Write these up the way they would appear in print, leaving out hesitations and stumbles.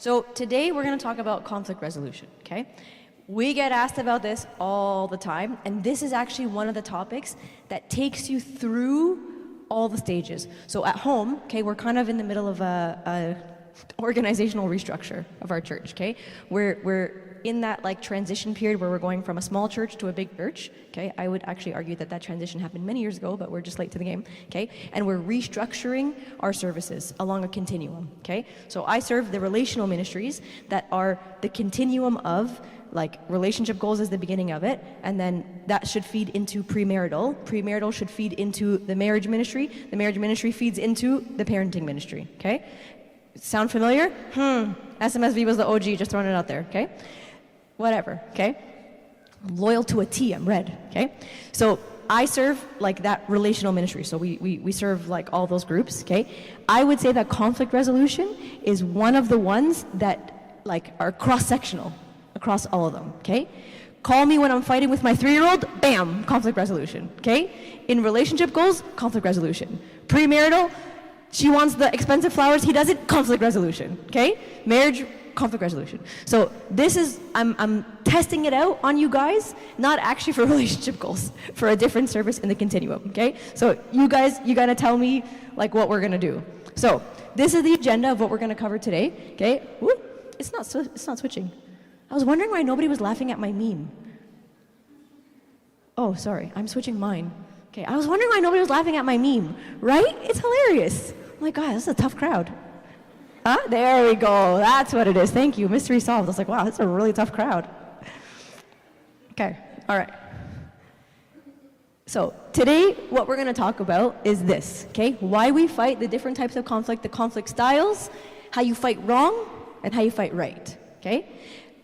So today we're going to talk about conflict resolution, okay? We get asked about this all the time, and this is actually one of the topics that takes you through all the stages. So at home, okay, we're kind of in the middle of a organizational restructure of our church, okay? We're in that like transition period where we're going from a small church to a big church, okay? I would actually argue that transition happened many years ago, but we're just late to the game, okay? And we're restructuring our services along a continuum, okay? So I serve the relational ministries that are the continuum of like relationship goals is the beginning of it, and then that should feed into premarital. Premarital should feed into the marriage ministry. The marriage ministry feeds into the parenting ministry, okay? Sound familiar? SMSV was the OG, just throwing it out there, okay? Whatever, okay? Loyal to a T, I'm red, okay? So I serve like that relational ministry, so we serve like all those groups, okay? I would say that conflict resolution is one of the ones that like are cross-sectional across all of them, okay? Call me when I'm fighting with my 3-year-old, bam, conflict resolution, okay? In relationship goals, conflict resolution. Premarital, she wants the expensive flowers, he doesn't, conflict resolution, okay? Marriage, conflict resolution. So this is, I'm testing it out on you guys, not actually for relationship goals, for a different service in the continuum, okay? So you guys, you gotta tell me like what we're gonna do. So this is the agenda of what we're gonna cover today, okay? Whoop, it's not switching. I was wondering why nobody was laughing at my meme. Oh, sorry, I'm switching mine. Okay, I was wondering why nobody was laughing at my meme, right? It's hilarious. I'm like, God, this is a tough crowd. Huh? There we go. That's what it is. Thank you. Mystery solved. I was like, wow, that's a really tough crowd. Okay. All right. So today, what we're going to talk about is this, okay? Why we fight, the different types of conflict, the conflict styles, how you fight wrong, and how you fight right, okay?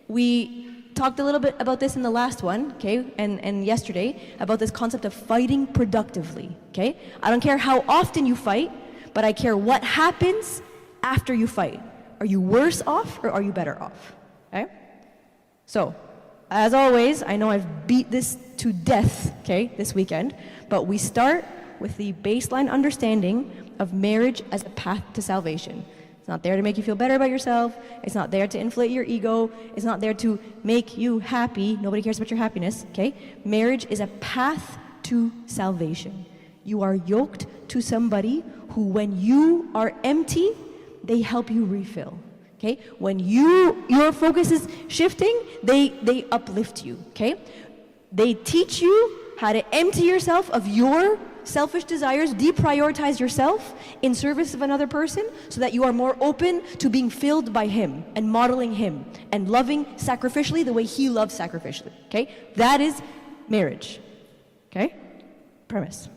We talked a little bit about this in the last one, okay, and yesterday, about this concept of fighting productively, okay? I don't care how often you fight, but I care what happens after you fight. Are you worse off or are you better off? Okay? So, as always, I know I've beat this to death, okay, this weekend, but we start with the baseline understanding of marriage as a path to salvation. It's not there to make you feel better about yourself. It's not there to inflate your ego. It's not there to make you happy. Nobody cares about your happiness, okay? Marriage is a path to salvation. You are yoked to somebody who, when you are empty, they help you refill, okay? When your focus is shifting, they uplift you, okay? They teach you how to empty yourself of your selfish desires, deprioritize yourself in service of another person so that you are more open to being filled by him and modeling him and loving sacrificially the way he loves sacrificially, okay? That is marriage, okay? Premise.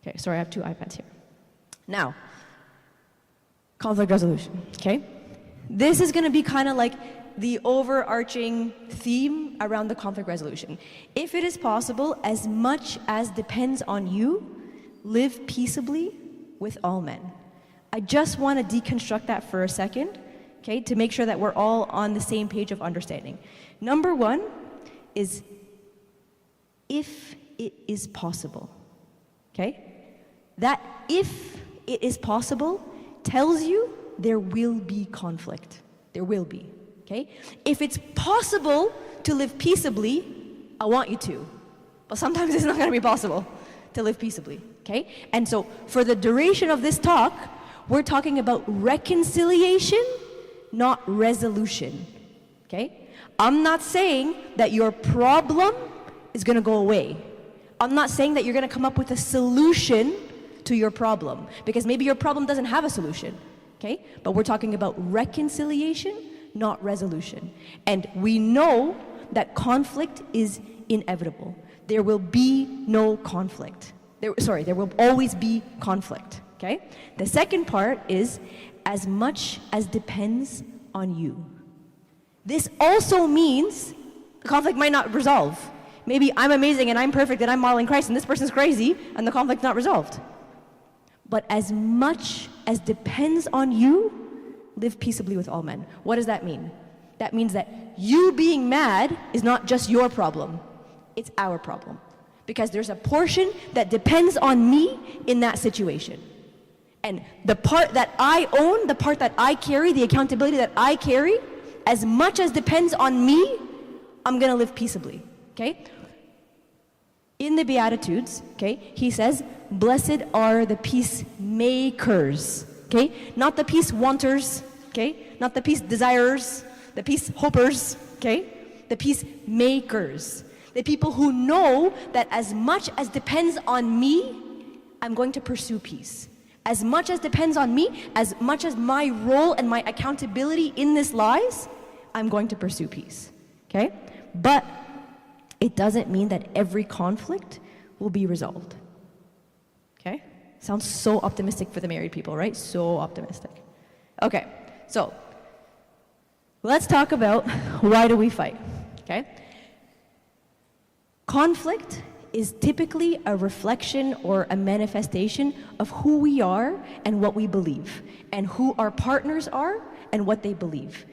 Okay, sorry, I have 2 iPads here. Now, conflict resolution, okay? This is going to be kind of like the overarching theme around the conflict resolution. If it is possible, as much as depends on you, live peaceably with all men. I just want to deconstruct that for a second, okay, to make sure that we're all on the same page of understanding. Number 1 is if it is possible, okay? That if it is possible tells you there will be conflict. There will be. Okay? If it's possible to live peaceably, I want you to. But sometimes it's not going to be possible to live peaceably. Okay? And so for the duration of this talk, we're talking about reconciliation, not resolution. Okay? I'm not saying that your problem is going to go away. I'm not saying that you're going to come up with a solution to your problem, because maybe your problem doesn't have a solution. Okay? But we're talking about reconciliation, not resolution. And we know that conflict is inevitable. There will be no conflict. There will always be conflict, okay? The second part is as much as depends on you. This also means the conflict might not resolve. Maybe I'm amazing and I'm perfect and I'm modeling Christ and this person's crazy and the conflict's not resolved. But as much as depends on you, live peaceably with all men. What does that mean? That means that you being mad is not just your problem, it's our problem. Because there's a portion that depends on me in that situation. And the part that I own, the part that I carry, the accountability that I carry, as much as depends on me, I'm gonna live peaceably, okay? In the Beatitudes, okay, he says, blessed are the peacemakers, okay? Not the peace wanters, okay? Not the peace desirers, the peace hopers, okay? The peacemakers. The people who know that as much as depends on me, I'm going to pursue peace. As much as depends on me, as much as my role and my accountability in this lies, I'm going to pursue peace, okay? But it doesn't mean that every conflict will be resolved, okay? Sounds so optimistic for the married people, right? So optimistic. Okay, so let's talk about why do we fight, okay? Conflict is typically a reflection or a manifestation of who we are and what we believe, and who our partners are and what they believe.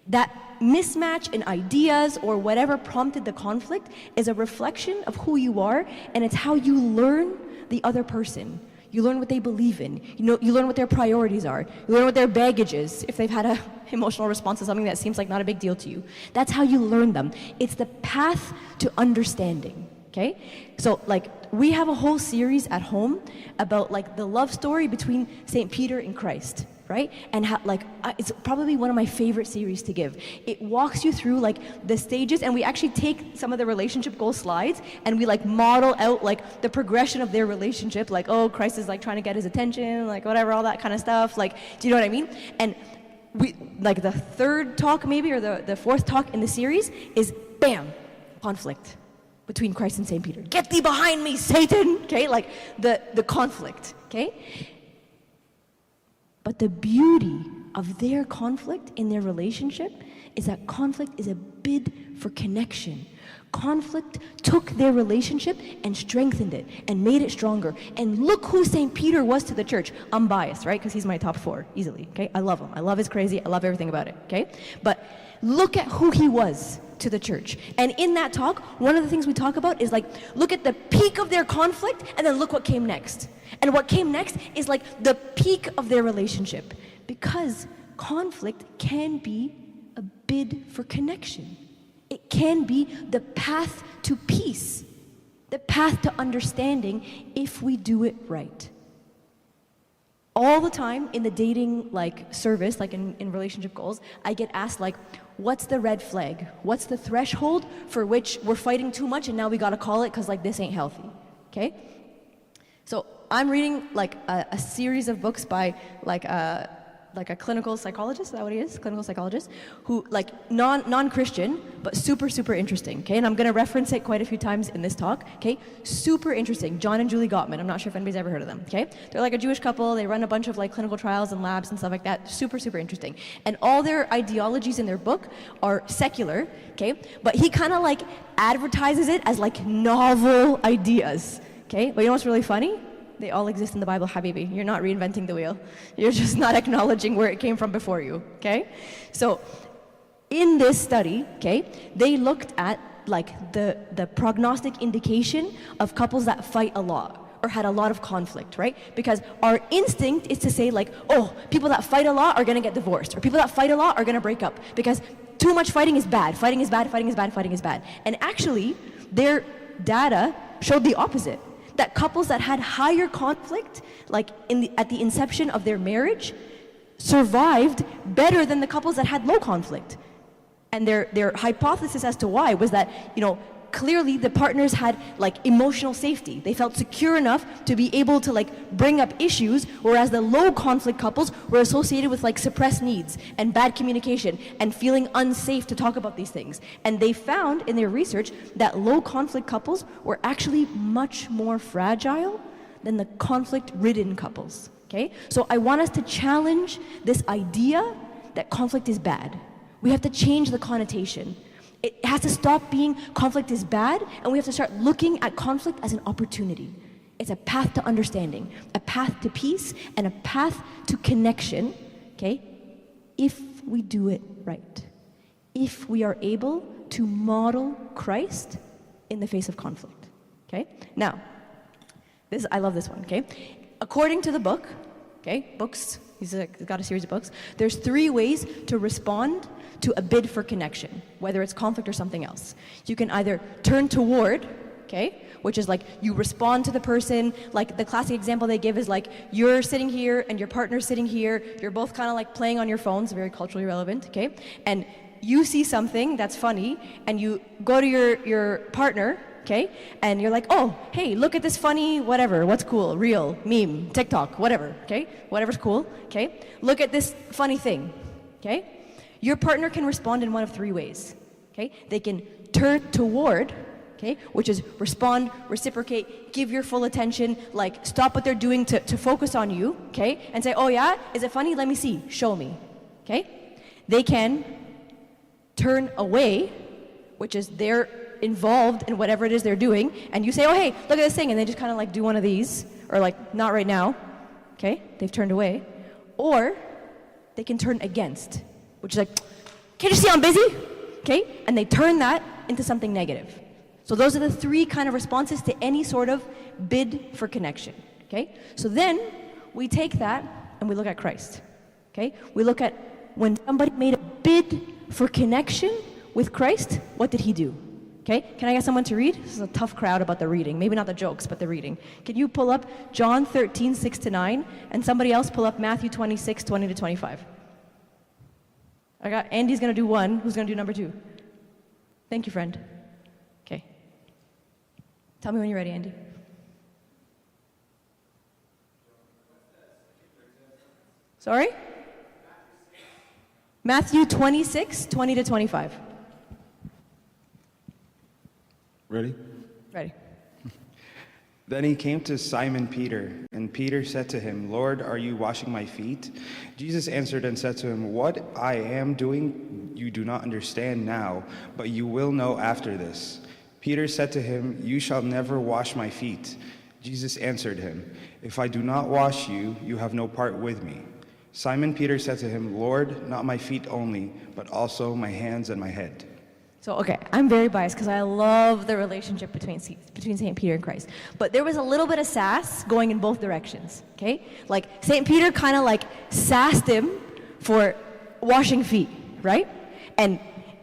That mismatch in ideas or whatever prompted the conflict is a reflection of who you are, and it's how you learn the other person. You learn what they believe in. You learn what their priorities are. You learn what their baggage is, if they've had an emotional response to something that seems like not a big deal to you. That's how you learn them. It's the path to understanding, okay? So, like, we have a whole series at home about, like, the love story between St. Peter and Christ, right? And how, like, it's probably one of my favorite series to give. It walks you through, like, the stages, and we actually take some of the relationship goal slides and we, like, model out, like, the progression of their relationship. Like, oh, Christ is, like, trying to get his attention, like, whatever, all that kind of stuff. Like, do you know what I mean? And we, like, the third talk maybe, or the fourth talk in the series is, bam, conflict between Christ and St. Peter. Get thee behind me, Satan! Okay, like, the conflict, okay? But the beauty of their conflict in their relationship is that conflict is a bid for connection. Conflict took their relationship and strengthened it and made it stronger. And look who St. Peter was to the church. I'm biased, right? Because he's my top 4, easily, okay? I love him. I love his crazy. I love everything about it, okay? But look at who he was to the church. And in that talk, one of the things we talk about is, like, look at the peak of their conflict and then look what came next. And what came next is, like, the peak of their relationship. Because conflict can be a bid for connection. It can be the path to peace, the path to understanding if we do it right. All the time in the dating, like, service, like in relationship goals, I get asked, like, what's the red flag? What's the threshold for which we're fighting too much and now we gotta call it because, like, this ain't healthy, okay? So I'm reading, like, a series of books by, like a clinical psychologist, is that what he is? Clinical psychologist, who, like, non-Christian, but super, super interesting, okay? And I'm gonna reference it quite a few times in this talk, okay? Super interesting, John and Julie Gottman. I'm not sure if anybody's ever heard of them, okay? They're like a Jewish couple, they run a bunch of, like, clinical trials and labs and stuff like that. Super, super interesting. And all their ideologies in their book are secular, okay? But he kind of, like, advertises it as, like, novel ideas, okay? But you know what's really funny? They all exist in the Bible, habibi. You're not reinventing the wheel. You're just not acknowledging where it came from before you, okay? So in this study, okay, they looked at, like, the prognostic indication of couples that fight a lot or had a lot of conflict, right? Because our instinct is to say, like, oh, people that fight a lot are gonna get divorced, or people that fight a lot are gonna break up, because too much fighting is bad. Fighting is bad, fighting is bad, fighting is bad. And actually, their data showed the opposite. That couples that had higher conflict, like at the inception of their marriage, survived better than the couples that had low conflict. And their hypothesis as to why was that, you know, clearly the partners had, like, emotional safety. They felt secure enough to be able to, like, bring up issues, whereas the low conflict couples were associated with, like, suppressed needs and bad communication and feeling unsafe to talk about these things. And they found in their research that low conflict couples were actually much more fragile than the conflict-ridden couples, okay? So I want us to challenge this idea that conflict is bad. We have to change the connotation. It has to stop being conflict is bad, and we have to start looking at conflict as an opportunity. It's a path to understanding, a path to peace, and a path to connection, okay, if we do it right. If we are able to model Christ in the face of conflict, okay? Now, I love this one, okay? According to the book, okay, books, he's got a series of books. There's 3 ways to respond to a bid for connection, whether it's conflict or something else. You can either turn toward, okay, which is like you respond to the person. Like the classic example they give is like you're sitting here and your partner's sitting here. You're both kind of like playing on your phones, very culturally relevant, okay? And you see something that's funny and you go to your partner, okay? And you're like, oh, hey, look at this funny whatever, what's cool, reel, meme, TikTok, whatever, okay? Whatever's cool, okay? Look at this funny thing, okay? Your partner can respond in one of 3 ways, okay? They can turn toward, okay, which is respond, reciprocate, give your full attention, like stop what they're doing to focus on you, okay, and say, oh yeah, is it funny? Let me see, show me, okay? They can turn away, which is they're involved in whatever it is they're doing, and you say, oh hey, look at this thing, and they just kind of like do one of these, or like, not right now, okay, they've turned away. Or they can turn against, which is like, can't you see I'm busy? Okay, and they turn that into something negative. So those are the 3 kind of responses to any sort of bid for connection, okay? So then we take that and we look at Christ, okay? We look at when somebody made a bid for connection with Christ, what did he do? Okay, can I get someone to read? This is a tough crowd about the reading. Maybe not the jokes, but the reading. Can you pull up John 13, 6-9, and somebody else pull up Matthew 26, 20-25. I got Andy's gonna do 1, who's gonna do number 2? Thank you, friend. Okay. Tell me when you're ready, Andy. Sorry? Matthew 26, 20-25. Ready? Ready. Then he came to Simon Peter, and Peter said to him, Lord, are you washing my feet? Jesus answered and said to him, what I am doing you do not understand now, but you will know after this. Peter said to him, you shall never wash my feet. Jesus answered him, if I do not wash you, you have no part with me. Simon Peter said to him, Lord, not my feet only, but also my hands and my head. So, okay, I'm very biased because I love the relationship between St. Peter and Christ. But there was a little bit of sass going in both directions, okay? Like, St. Peter kind of like sassed him for washing feet, right? And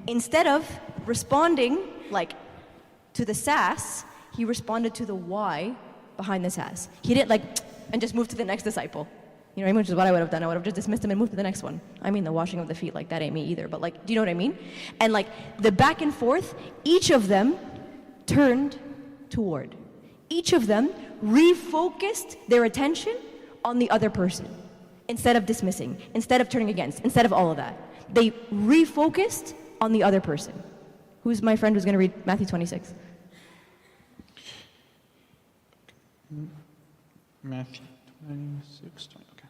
instead of responding like to the sass, he responded to the why behind the sass. He didn't like, and just move to the next disciple. You know what I mean? Which is what I would have done. I would have just dismissed him and moved to the next one. I mean, the washing of the feet, like, that ain't me either. But, like, do you know what I mean? And, like, the back and forth, each of them turned toward. Each of them refocused their attention on the other person instead of dismissing, instead of turning against, instead of all of that. They refocused on the other person. Who's my friend who's going to read Matthew 26? Matthew 26, 20, okay.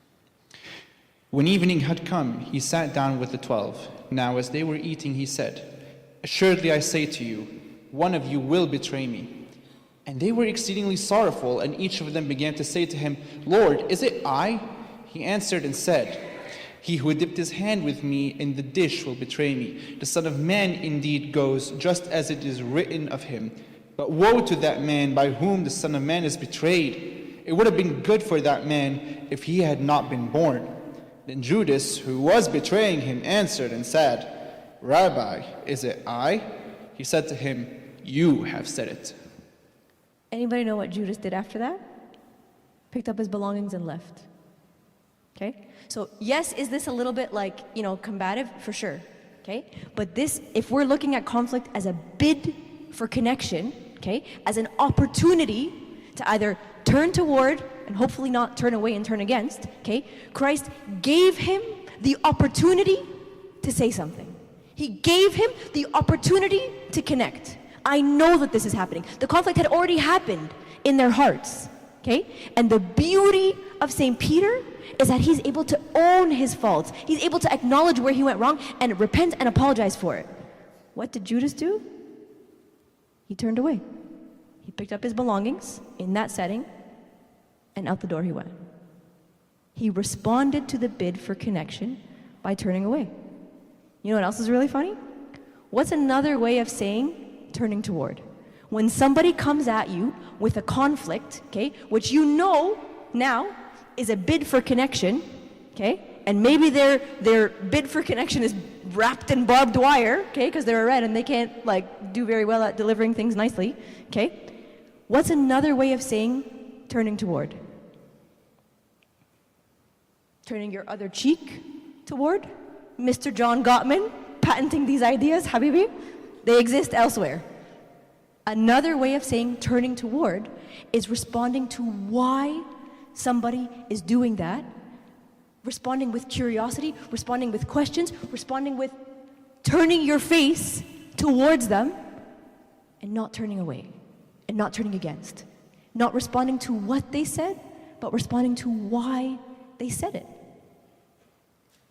When evening had come, he sat down with the 12. Now as they were eating, he said, assuredly I say to you, one of you will betray me. And they were exceedingly sorrowful, and each of them began to say to him, Lord, is it I? He answered and said, he who dipped his hand with me in the dish will betray me. The Son of Man indeed goes, just as it is written of him. But woe to that man by whom the Son of Man is betrayed. It would have been good for that man if he had not been born. Then Judas, who was betraying him, answered and said, Rabbi, is it I? He said to him, you have said it. Anybody know what Judas did after that? Picked up his belongings and left. Okay? So yes, is this a little bit like, combative? For sure. Okay? But this, if we're looking at conflict as a bid for connection, okay, as an opportunity to either turn toward and hopefully not turn away and turn against, okay, Christ gave him the opportunity to say something. He gave him the opportunity to connect. I know that this is happening. The conflict had already happened in their hearts, okay? And the beauty of St. Peter is that he's able to own his faults. He's able to acknowledge where he went wrong and repent and apologize for it. What did Judas do? He turned away. He picked up his belongings in that setting, and out the door he went. He responded to the bid for connection by turning away. You know what else is really funny? What's another way of saying turning toward? When somebody comes at you with a conflict, okay, which you know now is a bid for connection, okay? And maybe their bid for connection is wrapped in barbed wire, okay? Because they're a red and they can't like do very well at delivering things nicely, okay? What's another way of saying turning toward? Turning your other cheek toward? Mr. John Gottman patenting these ideas, Habibi? They exist elsewhere. Another way of saying turning toward is responding to why somebody is doing that, responding with curiosity, responding with questions, responding with turning your face towards them and not turning away and not turning against. Not responding to what they said, but responding to why they said it.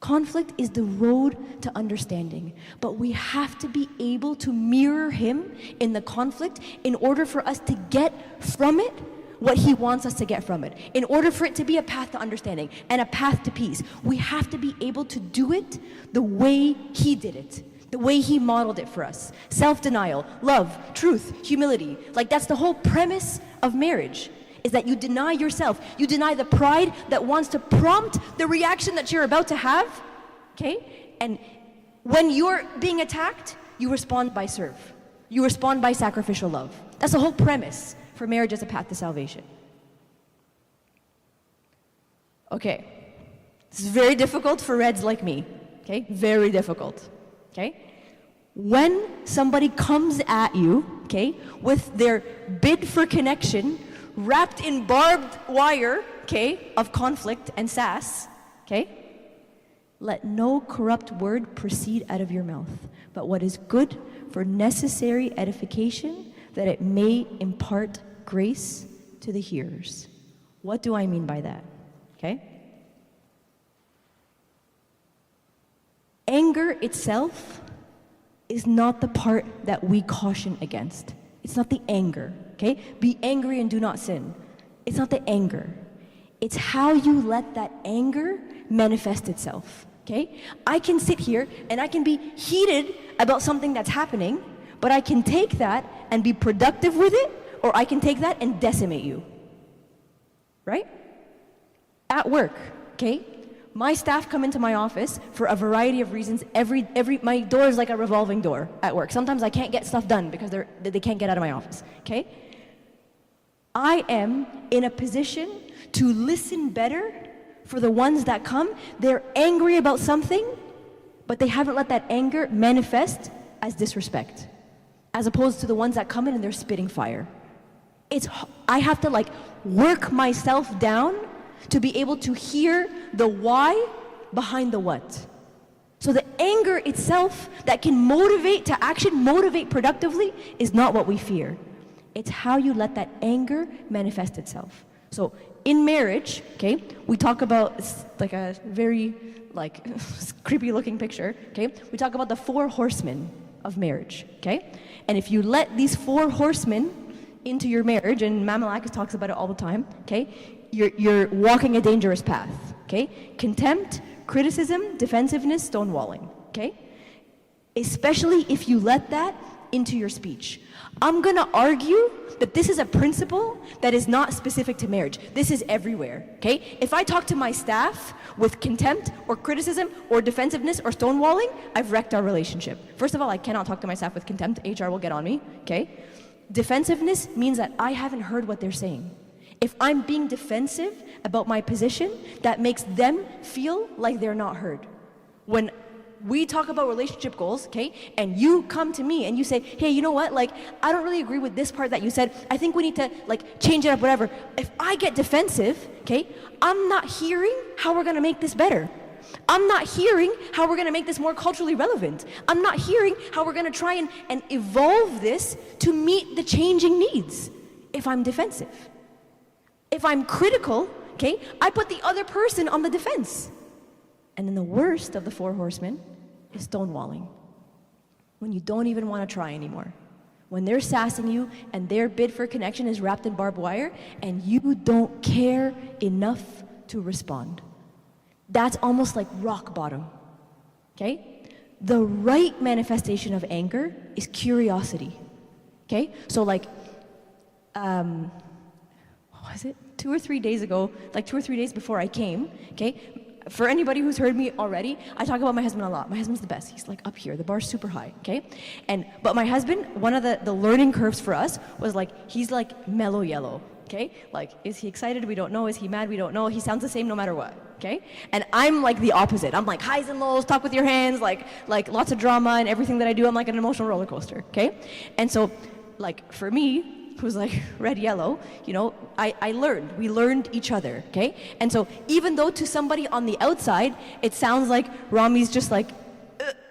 Conflict is the road to understanding, but we have to be able to mirror him in the conflict in order for us to get from it what he wants us to get from it. In order for it to be a path to understanding and a path to peace, we have to be able to do it the way he did it, the way he modeled it for us. Self-denial, love, truth, humility. Like that's the whole premise of marriage. Is that you deny yourself. You deny the pride that wants to prompt the reaction that you're about to have, okay? And when you're being attacked, you respond by serve. You respond by sacrificial love. That's the whole premise for marriage as a path to salvation. Okay, this is very difficult for reds like me, okay? Very difficult, okay? When somebody comes at you, okay, with their bid for connection, wrapped in barbed wire, okay, of conflict and sass, okay? Let no corrupt word proceed out of your mouth, but what is good for necessary edification, that it may impart grace to the hearers. What do I mean by that? Okay? Anger itself is not the part that we caution against. It's not the anger, okay? Be angry and do not sin. It's not the anger. It's how you let that anger manifest itself, okay? I can sit here and I can be heated about something that's happening, but I can take that and be productive with it, or I can take that and decimate you, right? At work, okay? My staff come into my office for a variety of reasons. My door is like a revolving door at work. Sometimes I can't get stuff done because they can't get out of my office, okay? I am in a position to listen better for the ones that come. They're angry about something, but they haven't let that anger manifest as disrespect, as opposed to the ones that come in and they're spitting fire. I have to like work myself down to be able to hear the why behind the what. So the anger itself that can motivate to action, motivate productively, is not what we fear. It's how you let that anger manifest itself. So in marriage, okay, we talk about, it's like a very like creepy looking picture, okay? We talk about the 4 horsemen of marriage, okay? And if you let these 4 horsemen into your marriage, and Mamalakis talks about it all the time, okay? You're walking a dangerous path, okay? Contempt, criticism, defensiveness, stonewalling, okay? Especially if you let that into your speech. I'm gonna argue that this is a principle that is not specific to marriage. This is everywhere, okay? If I talk to my staff with contempt or criticism or defensiveness or stonewalling, I've wrecked our relationship. First of all, I cannot talk to my staff with contempt. HR will get on me, okay? Defensiveness means that I haven't heard what they're saying. If I'm being defensive about my position, that makes them feel like they're not heard. When we talk about relationship goals, okay, and you come to me and you say, hey, you know what, like, I don't really agree with this part that you said. I think we need to, like, change it up, whatever. If I get defensive, okay, I'm not hearing how we're gonna make this better. I'm not hearing how we're gonna make this more culturally relevant. I'm not hearing how we're gonna try and evolve this to meet the changing needs if I'm defensive. If I'm critical, okay, I put the other person on the defense. And then the worst of the 4 horsemen is stonewalling. When you don't even want to try anymore. When they're sassing you and their bid for connection is wrapped in barbed wire and you don't care enough to respond. That's almost like rock bottom, okay? The right manifestation of anger is curiosity, okay? So like, what was it? 2 or 3 days ago, like 2 or 3 days before I came, okay? For anybody who's heard me already, I talk about my husband a lot. My husband's the best. He's like up here. The bar's super high, okay? But my husband, one of the learning curves for us was like, he's like mellow yellow, okay? Like, is he excited? We don't know. Is he mad? We don't know. He sounds the same no matter what, okay? And I'm like the opposite. I'm like highs and lows, talk with your hands, like lots of drama, and everything that I do, I'm like an emotional roller coaster, okay? And so, like, for me, who's like red, yellow, you know, we learned each other, okay? And so even though to somebody on the outside, it sounds like Rami's just like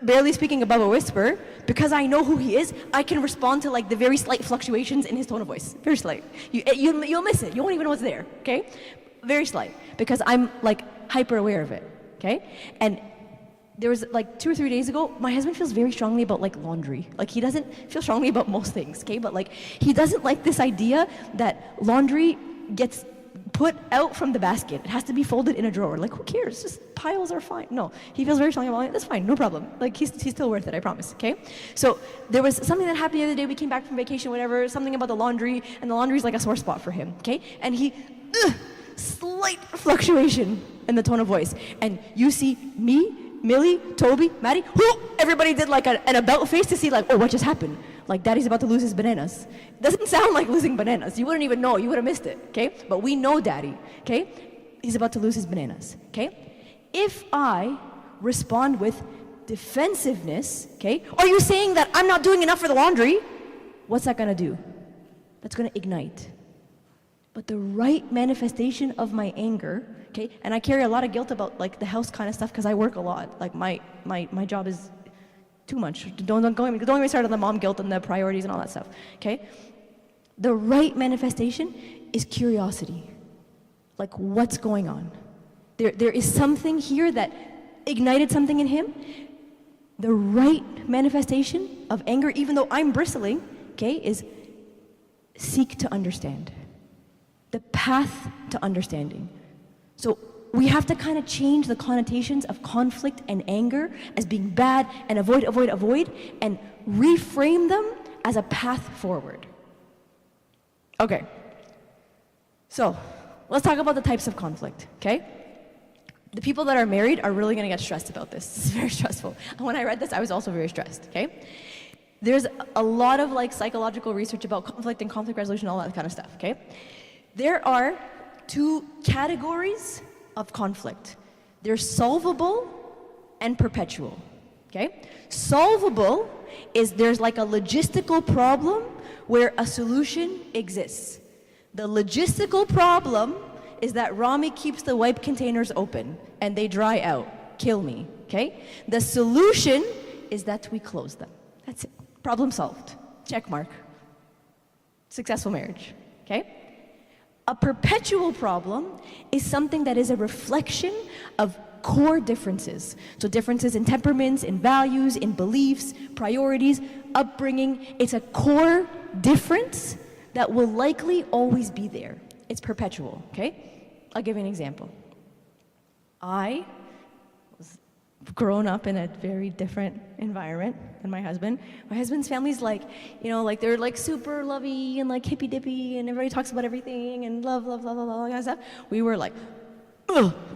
barely speaking above a whisper, because I know who he is, I can respond to like the very slight fluctuations in his tone of voice, very slight. You'll miss it, you won't even know it's there, okay? Very slight, because I'm like hyper aware of it, okay? And there was like 2 or 3 days ago, my husband feels very strongly about like laundry. Like he doesn't feel strongly about most things, okay? But like he doesn't like this idea that laundry gets put out from the basket. It has to be folded in a drawer. Like who cares? Just piles are fine. No, he feels very strongly about it. That's fine, no problem. Like he's still worth it, I promise, okay? So there was something that happened the other day. We came back from vacation, whatever, something about the laundry, and the laundry's like a sore spot for him, okay? And he, slight fluctuation in the tone of voice. And you see me, Millie, Toby, Maddie, everybody did like an about face to see like, oh, what just happened? Like daddy's about to lose his bananas. It doesn't sound like losing bananas. You wouldn't even know, you would have missed it, okay? But we know daddy, okay? He's about to lose his bananas, okay? If I respond with defensiveness, okay? Are you saying that I'm not doing enough for the laundry? What's that gonna do? That's gonna ignite. But the right manifestation of my anger, okay, and I carry a lot of guilt about like the house kind of stuff because I work a lot. Like my job is too much. Don't get me started on the mom guilt and the priorities and all that stuff, okay? The right manifestation is curiosity. Like what's going on? There is something here that ignited something in him. The right manifestation of anger, even though I'm bristling, okay, is seek to understand. The path to understanding. So we have to kind of change the connotations of conflict and anger as being bad and avoid, and reframe them as a path forward. Okay. So let's talk about the types of conflict, okay? The people that are married are really gonna get stressed about this. This is very stressful. And when I read this, I was also very stressed, okay? There's a lot of like psychological research about conflict and conflict resolution, all that kind of stuff, okay? There are 2 categories of conflict. There's solvable and perpetual, okay? Solvable is there's like a logistical problem where a solution exists. The logistical problem is that Rami keeps the wipe containers open and they dry out. Kill me, okay? The solution is that we close them. That's it. Problem solved. Check mark. Successful marriage, okay? A perpetual problem is something that is a reflection of core differences. So differences in temperaments, in values, in beliefs, priorities, upbringing. It's a core difference that will likely always be there. It's perpetual, okay? I'll give you an example. I was grown up in a very different environment than my husband. My husband's family's like, you know, like they're like super lovey and like hippy dippy and everybody talks about everything and love, all that kind of stuff. We were like,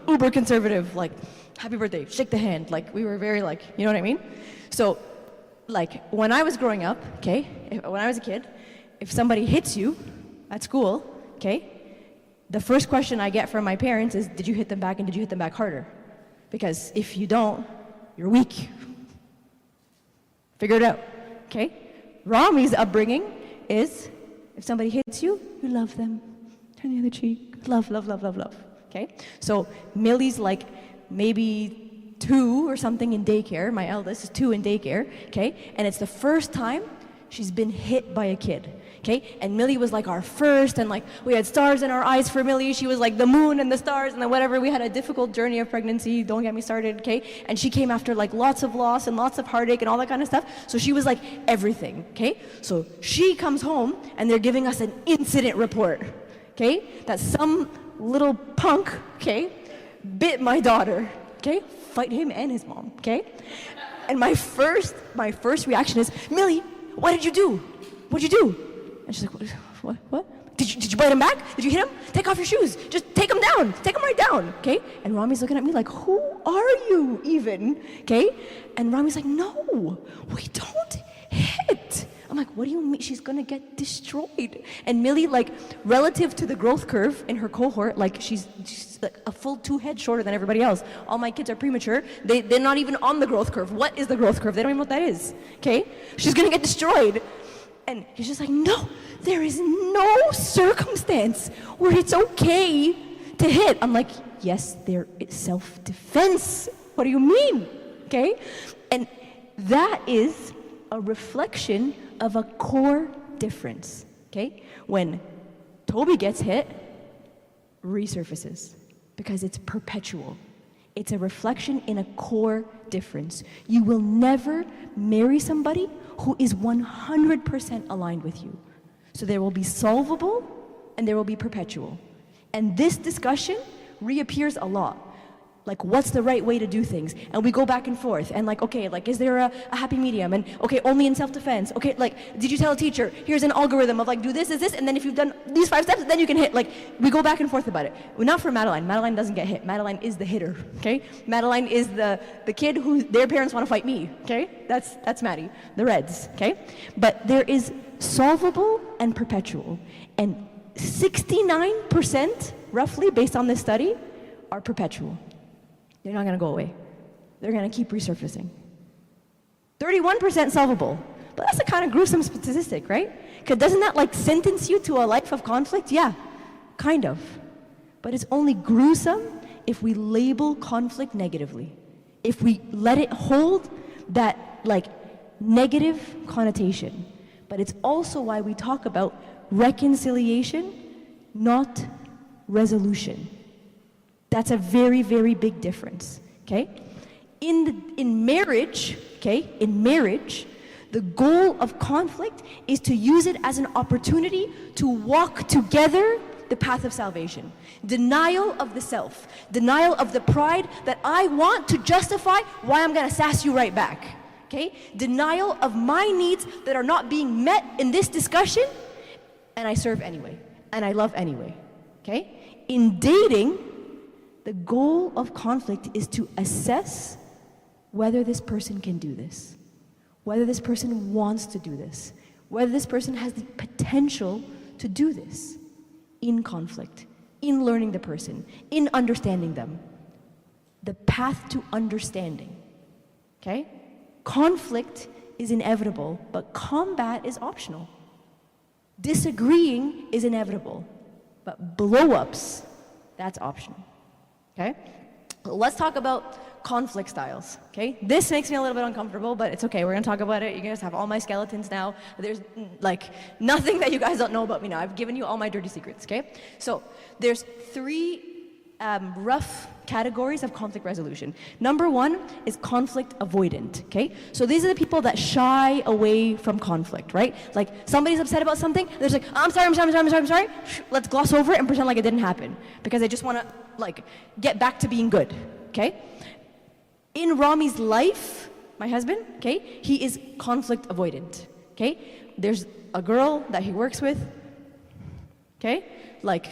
uber conservative, like happy birthday, shake the hand. Like we were very like, you know what I mean? So like when I was growing up, okay, when I was a kid, if somebody hits you at school, okay, the first question I get from my parents is, did you hit them back and did you hit them back harder? Because if you don't, you're weak. Figure it out, okay? Rami's upbringing is, if somebody hits you, you love them. Turn the other cheek. Love, okay? So Millie's like maybe 2 or something in daycare. My eldest is 2 in daycare, okay? And it's the first time she's been hit by a kid, okay? And Millie was like our first, and like we had stars in our eyes for Millie. She was like the moon and the stars and the whatever. We had a difficult journey of pregnancy, don't get me started, okay? And she came after like lots of loss and lots of heartache and all that kind of stuff. So she was like everything, okay? So she comes home and they're giving us an incident report, okay? That some little punk, okay, bit my daughter, okay? Fight him and his mom, okay? And my first reaction is, Millie, what did you do? What'd you do? And she's like, what? Did you bite him back? Did you hit him? Take off your shoes. Just take him down. Take him right down, okay? And Rami's looking at me like, who are you even, okay? And Rami's like, no, we don't hit. I'm like, what do you mean? She's gonna get destroyed. And Millie, like, relative to the growth curve in her cohort, like, she's like a full 2 heads shorter than everybody else. All my kids are premature. They're not even on the growth curve. What is the growth curve? They don't even know what that is, okay? She's gonna get destroyed. And he's just like, no, there is no circumstance where it's okay to hit. I'm like, yes, there is self-defense. What do you mean? Okay? And that is a reflection of a core difference. Okay? When Toby gets hit, resurfaces because it's perpetual. It's a reflection in a core difference. You will never marry somebody who is 100% aligned with you. So there will be solvable and there will be perpetual. And this discussion reappears a lot. Like, what's the right way to do things? And we go back and forth. And like, okay, like, is there a happy medium? And okay, only in self-defense. Okay, like, did you tell a teacher, here's an algorithm of like, do this, and then if you've done these 5 steps, then you can hit. Like, we go back and forth about it. Well, not for Madeline. Madeline doesn't get hit. Madeline is the hitter, okay? Madeline is the kid who their parents want to fight me, okay? That's Maddie, the Reds, okay? But there is solvable and perpetual. And 69%, roughly, based on this study, are perpetual. They're not going to go away. They're going to keep resurfacing. 31% solvable. But that's a kind of gruesome statistic, right? Because doesn't that like sentence you to a life of conflict? Yeah, kind of. But it's only gruesome if we label conflict negatively. If we let it hold that like negative connotation. But it's also why we talk about reconciliation, not resolution. That's a very, very big difference, okay? In marriage, okay, the goal of conflict is to use it as an opportunity to walk together the path of salvation. Denial of the self, denial of the pride that I want to justify why I'm gonna sass you right back, okay? Denial of my needs that are not being met in this discussion, and I serve anyway, and I love anyway, okay? In dating, the goal of conflict is to assess whether this person can do this, whether this person wants to do this, whether this person has the potential to do this in conflict, in learning the person, in understanding them. The path to understanding, okay? Conflict is inevitable, but combat is optional. Disagreeing is inevitable, but blow-ups, that's optional. Okay? Let's talk about conflict styles. Okay? This makes me a little bit uncomfortable, but it's okay. We're going to talk about it. You guys have all my skeletons now. There's like nothing that you guys don't know about me now. I've given you all my dirty secrets. Okay? So there's 3 rough categories of conflict resolution. Number 1 is conflict avoidant. Okay? So these are the people that shy away from conflict, right? Like somebody's upset about something, they're just like, I'm sorry. Let's gloss over it and pretend like it didn't happen because they just want to like get back to being good. Okay? In Rami's life, my husband, okay, he is conflict avoidant. Okay? There's a girl that he works with. Okay? Like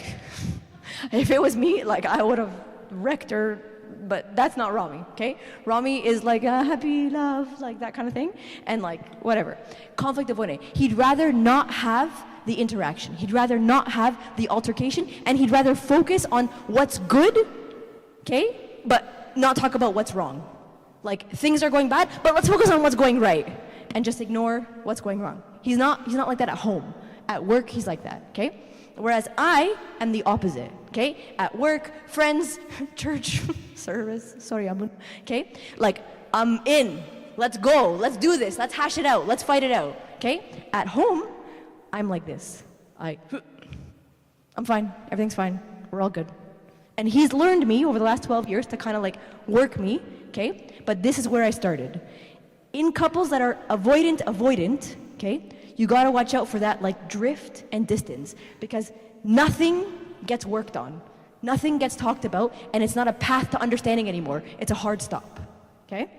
if it was me, like I would have wrecked her, but that's not Rami, okay? Rami is like a happy love, like that kind of thing, and like whatever. Conflict avoidant. He'd rather not have the interaction. He'd rather not have the altercation, and he'd rather focus on what's good, okay? But not talk about what's wrong. Like things are going bad, but let's focus on what's going right, and just ignore what's going wrong. He's not like that at home. At work, he's like that, okay? Whereas I am the opposite, okay? At work, friends, church, service, sorry, okay? Like, I'm in, let's go, let's do this, let's hash it out, let's fight it out, okay? At home, I'm like this. I'm fine, everything's fine, we're all good. And he's learned me over the last 12 years to kind of like work me, okay? But this is where I started. In couples that are avoidant, okay? You gotta watch out for that like drift and distance because nothing gets worked on, nothing gets talked about, and it's not a path to understanding anymore. It's a hard stop, okay?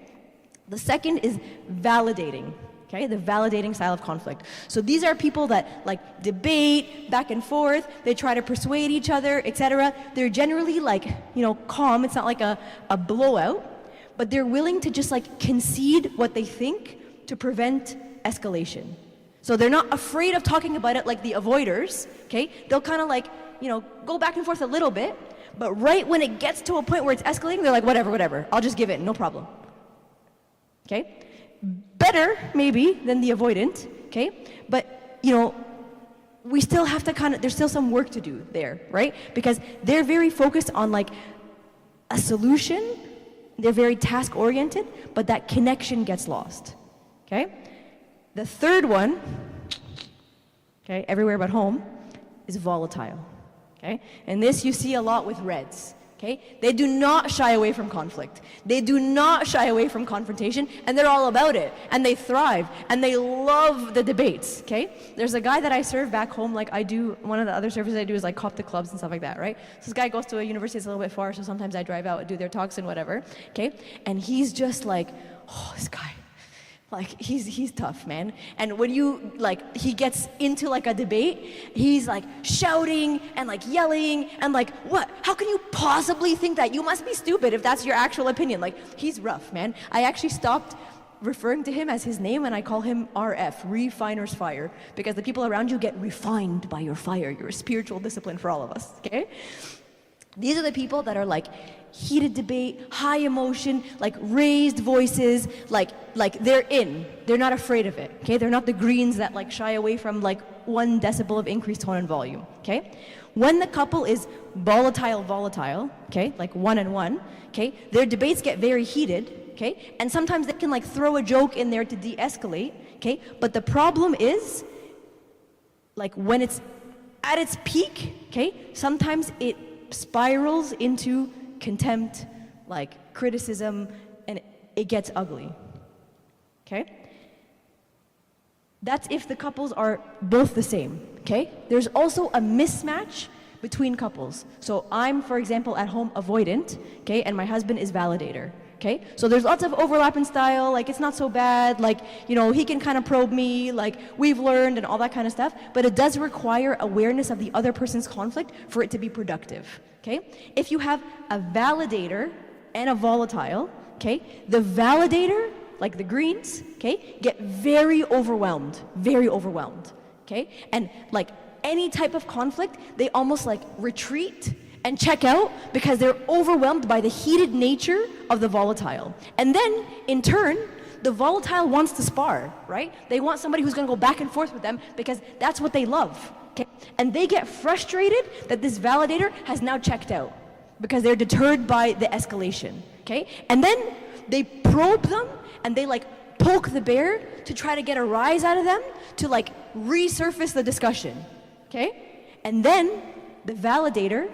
The second is validating, Okay, the validating style of conflict. So these are people that like debate back and forth, they try to persuade each other, etc. They're generally like, calm. It's not like a blowout, but they're willing to just like concede what they think to prevent escalation. So they're not afraid of talking about it like the avoiders, okay? They'll kind of like, go back and forth a little bit, but right when it gets to a point where it's escalating, they're like, whatever, I'll just give in, no problem. Okay? Better, maybe, than the avoidant, okay? But, we still have to there's still some work to do there, right? Because they're very focused on like a solution, they're very task-oriented, but that connection gets lost, okay? The third one, okay, everywhere but home, is volatile, okay? And this you see a lot with reds, okay? They do not shy away from conflict. They do not shy away from confrontation, and they're all about it, and they thrive, and they love the debates, okay? There's a guy that I serve back home, like I do, one of the other services I do is like cop to clubs and stuff like that, right? So this guy goes to a university that's a little bit far, so sometimes I drive out and do their talks and whatever, okay? And he's just like, oh, this guy. Like, he's tough, man. And when he gets into like a debate, he's like shouting and like yelling and like, what? How can you possibly think that? You must be stupid if that's your actual opinion. Like, he's rough, man. I actually stopped referring to him as his name and I call him RF, Refiner's Fire, because the people around you get refined by your fire. You're a spiritual discipline for all of us, okay? These are the people that are like heated debate, high emotion, like raised voices, like they're in. They're not afraid of it, okay? They're not the greens that like shy away from like 1 decibel of increased tone and volume, okay? When the couple is volatile, okay, like 1 and 1, okay, their debates get very heated, okay? And sometimes they can like throw a joke in there to de-escalate, okay? But the problem is, like when it's at its peak, okay, sometimes it spirals into contempt, like criticism, and it gets ugly, okay? That's if the couples are both the same, okay? There's also a mismatch between couples. So I'm, for example, at home avoidant, okay, and my husband is validator, okay? So there's lots of overlap in style, like it's not so bad, like, he can kind of probe me, like we've learned and all that kind of stuff, but it does require awareness of the other person's conflict for it to be productive, okay? If you have a validator and a volatile, okay, the validator, like the greens, okay, get very overwhelmed, okay? And like any type of conflict, they almost like retreat and check out because they're overwhelmed by the heated nature of the volatile. And then, in turn, the volatile wants to spar, right? They want somebody who's gonna go back and forth with them because that's what they love, okay? And they get frustrated that this validator has now checked out because they're deterred by the escalation, okay? And then they probe them and they like poke the bear to try to get a rise out of them to like resurface the discussion, okay? And then the validator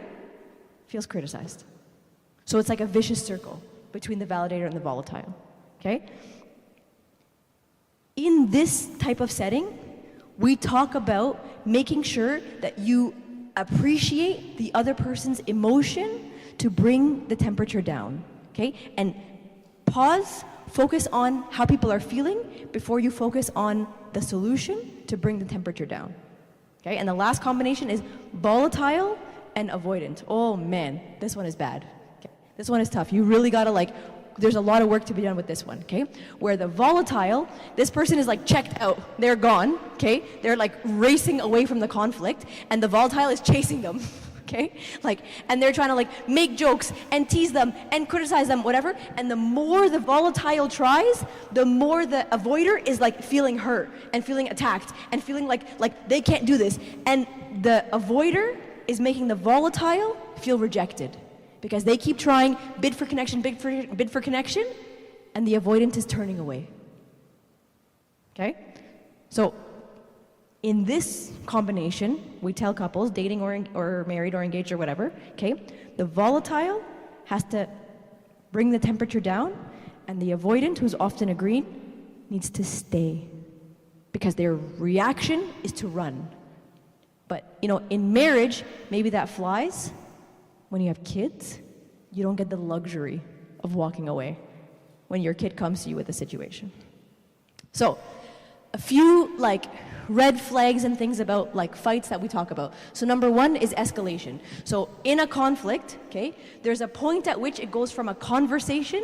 feels criticized. So it's like a vicious circle between the validator and the volatile, okay? In this type of setting, we talk about making sure that you appreciate the other person's emotion to bring the temperature down, okay? And pause, focus on how people are feeling before you focus on the solution to bring the temperature down, okay? And the last combination is volatile and avoidant. Oh man, this one is bad. Okay. This one is tough. You really gotta there's a lot of work to be done with this one, okay? Where the volatile, this person is like checked out, they're gone, okay? They're like racing away from the conflict, and the volatile is chasing them, okay? And they're trying to make jokes and tease them and criticize them, whatever, and the more the volatile tries, the more the avoider is feeling hurt and feeling attacked and feeling like they can't do this. And the avoider is making the volatile feel rejected because they keep trying, bid for connection, and the avoidant is turning away. Okay? So, in this combination, we tell couples, dating or married or engaged or whatever, okay, the volatile has to bring the temperature down, and the avoidant, who's often a green, needs to stay because their reaction is to run. But, in marriage, maybe that flies. When you have kids, you don't get the luxury of walking away when your kid comes to you with a situation. So, a few like red flags and things about like fights that we talk about. So number one is escalation. So in a conflict, okay, there's a point at which it goes from a conversation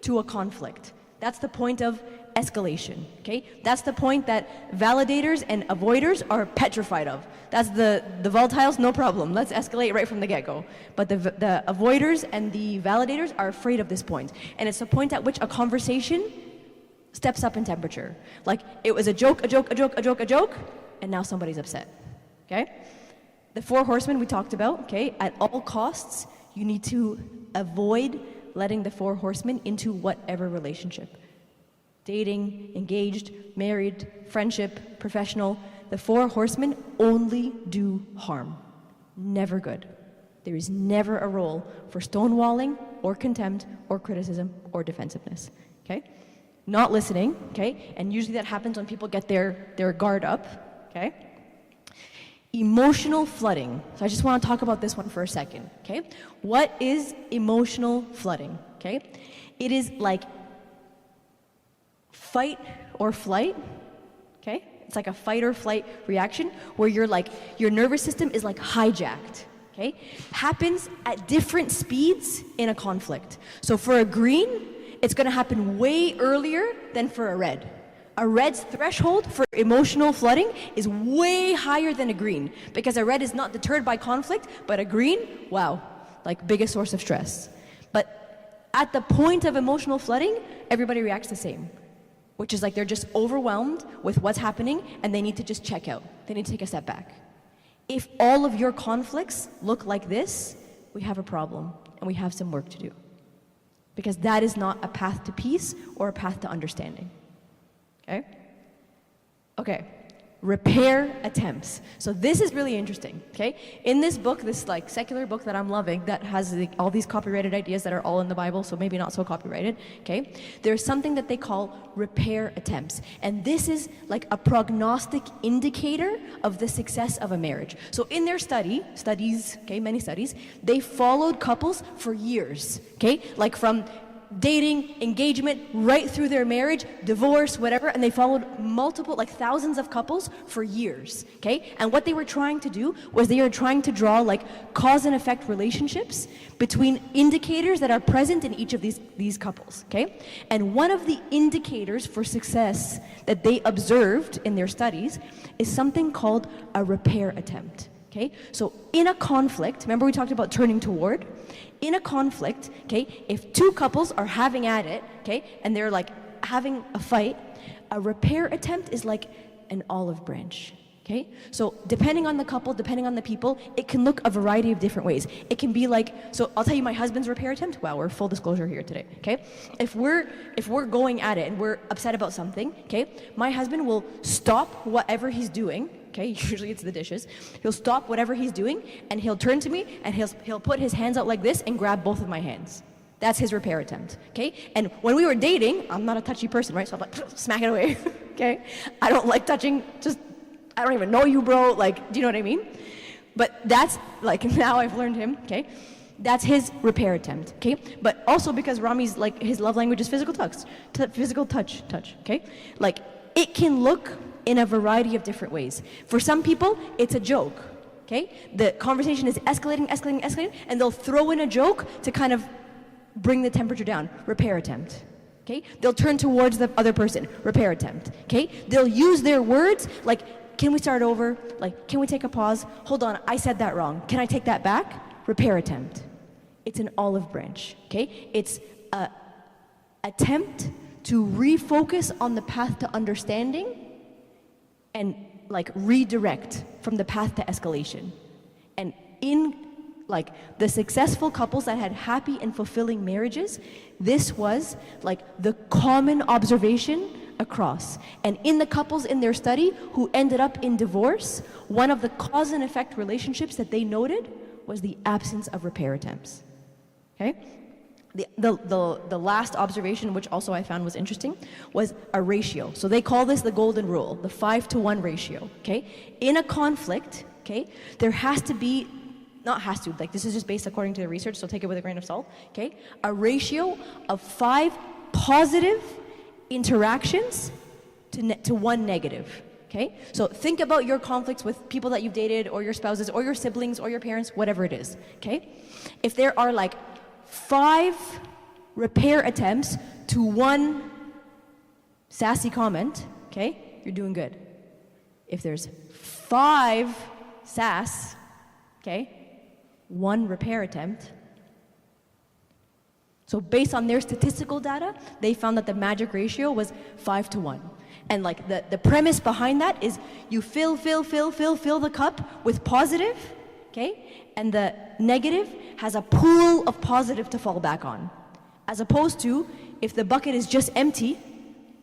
to a conflict. That's the point of escalation, okay? That's the point that validators and avoiders are petrified of. That's the volatiles, no problem. Let's escalate right from the get-go. But the avoiders and the validators are afraid of this point. And it's the point at which a conversation steps up in temperature. Like, it was a joke, and now somebody's upset, okay? The 4 horsemen we talked about, okay? At all costs, you need to avoid letting the 4 horsemen into whatever relationship. Dating, engaged, married, friendship, professional. The 4 horsemen only do harm. Never good. There is never a role for stonewalling or contempt or criticism or defensiveness, okay? Not listening, okay? And usually that happens when people get their guard up, okay? Emotional flooding. So I just want to talk about this one for a second, okay? What is emotional flooding, okay? It is like fight or flight, okay? It's like a fight or flight reaction where you're like, your nervous system is like hijacked, okay? Happens at different speeds in a conflict. So for a green, it's gonna happen way earlier than for a red. A red's threshold for emotional flooding is way higher than a green because a red is not deterred by conflict, but a green, wow, like biggest source of stress. But at the point of emotional flooding, everybody reacts the same, which is like they're just overwhelmed with what's happening and they need to just check out. They need to take a step back. If all of your conflicts look like this, we have a problem and we have some work to do. Because that is not a path to peace or a path to understanding. Okay? Okay. Repair attempts. So this is really interesting, okay? In this book, this like secular book that I'm loving that has all these copyrighted ideas that are all in the Bible, so maybe not so copyrighted, okay? There's something that they call repair attempts. And this is like a prognostic indicator of the success of a marriage. So in their studies, okay, many studies, they followed couples for years, okay? Like from dating, engagement, right through their marriage, divorce, whatever, and they followed multiple, like thousands of couples for years, okay? And what they were trying to do was they were trying to draw like cause and effect relationships between indicators that are present in each of these couples, okay? And one of the indicators for success that they observed in their studies is something called a repair attempt, okay? So in a conflict, remember we talked about turning toward? In a conflict, okay, if 2 couples are having at it, okay, and they're like having a fight, a repair attempt is like an olive branch, okay? So depending on the couple, depending on the people, it can look a variety of different ways. It can be like, so I'll tell you my husband's repair attempt. Wow, we're full disclosure here today, okay? If we're going at it and we're upset about something, okay, my husband will stop whatever he's doing. Okay, usually it's the dishes. He'll stop whatever he's doing and he'll turn to me and he'll put his hands out like this and grab both of my hands. That's his repair attempt, okay? And when we were dating, I'm not a touchy person, right? So I'm like, smack it away, okay? I don't like touching, I don't even know you, bro. Like, do you know what I mean? But that's, like, now I've learned him, okay? That's his repair attempt, okay? But also because Rami's, like, his love language is physical touch, okay? Like, it can look in a variety of different ways. For some people, it's a joke, okay? The conversation is escalating, and they'll throw in a joke to kind of bring the temperature down. Repair attempt, okay? They'll turn towards the other person. Repair attempt, okay? They'll use their words like, can we start over? Like, can we take a pause? Hold on, I said that wrong. Can I take that back? Repair attempt. It's an olive branch, okay? It's an attempt to refocus on the path to understanding and like redirect from the path to escalation. And in like the successful couples that had happy and fulfilling marriages, this was like the common observation across. And in the couples in their study who ended up in divorce, one of the cause and effect relationships that they noted was the absence of repair attempts, okay? The last observation, which also I found was interesting, was a ratio. So they call this the golden rule, the 5-to-1 ratio, okay? In a conflict, okay, there has to be, not has to, like this is just based according to the research, so take it with a grain of salt, okay? A ratio of 5 positive interactions to one negative. Okay? So think about your conflicts with people that you've dated, or your spouses, or your siblings, or your parents, whatever it is. Okay? If there are like 5 repair attempts to one sassy comment, okay, you're doing good. If there's 5 sass, okay, 1 repair attempt. So based on their statistical data, they found that the magic ratio was 5 to 1. And like the premise behind that is you fill the cup with positive, okay? And the negative has a pool of positive to fall back on. As opposed to, if the bucket is just empty,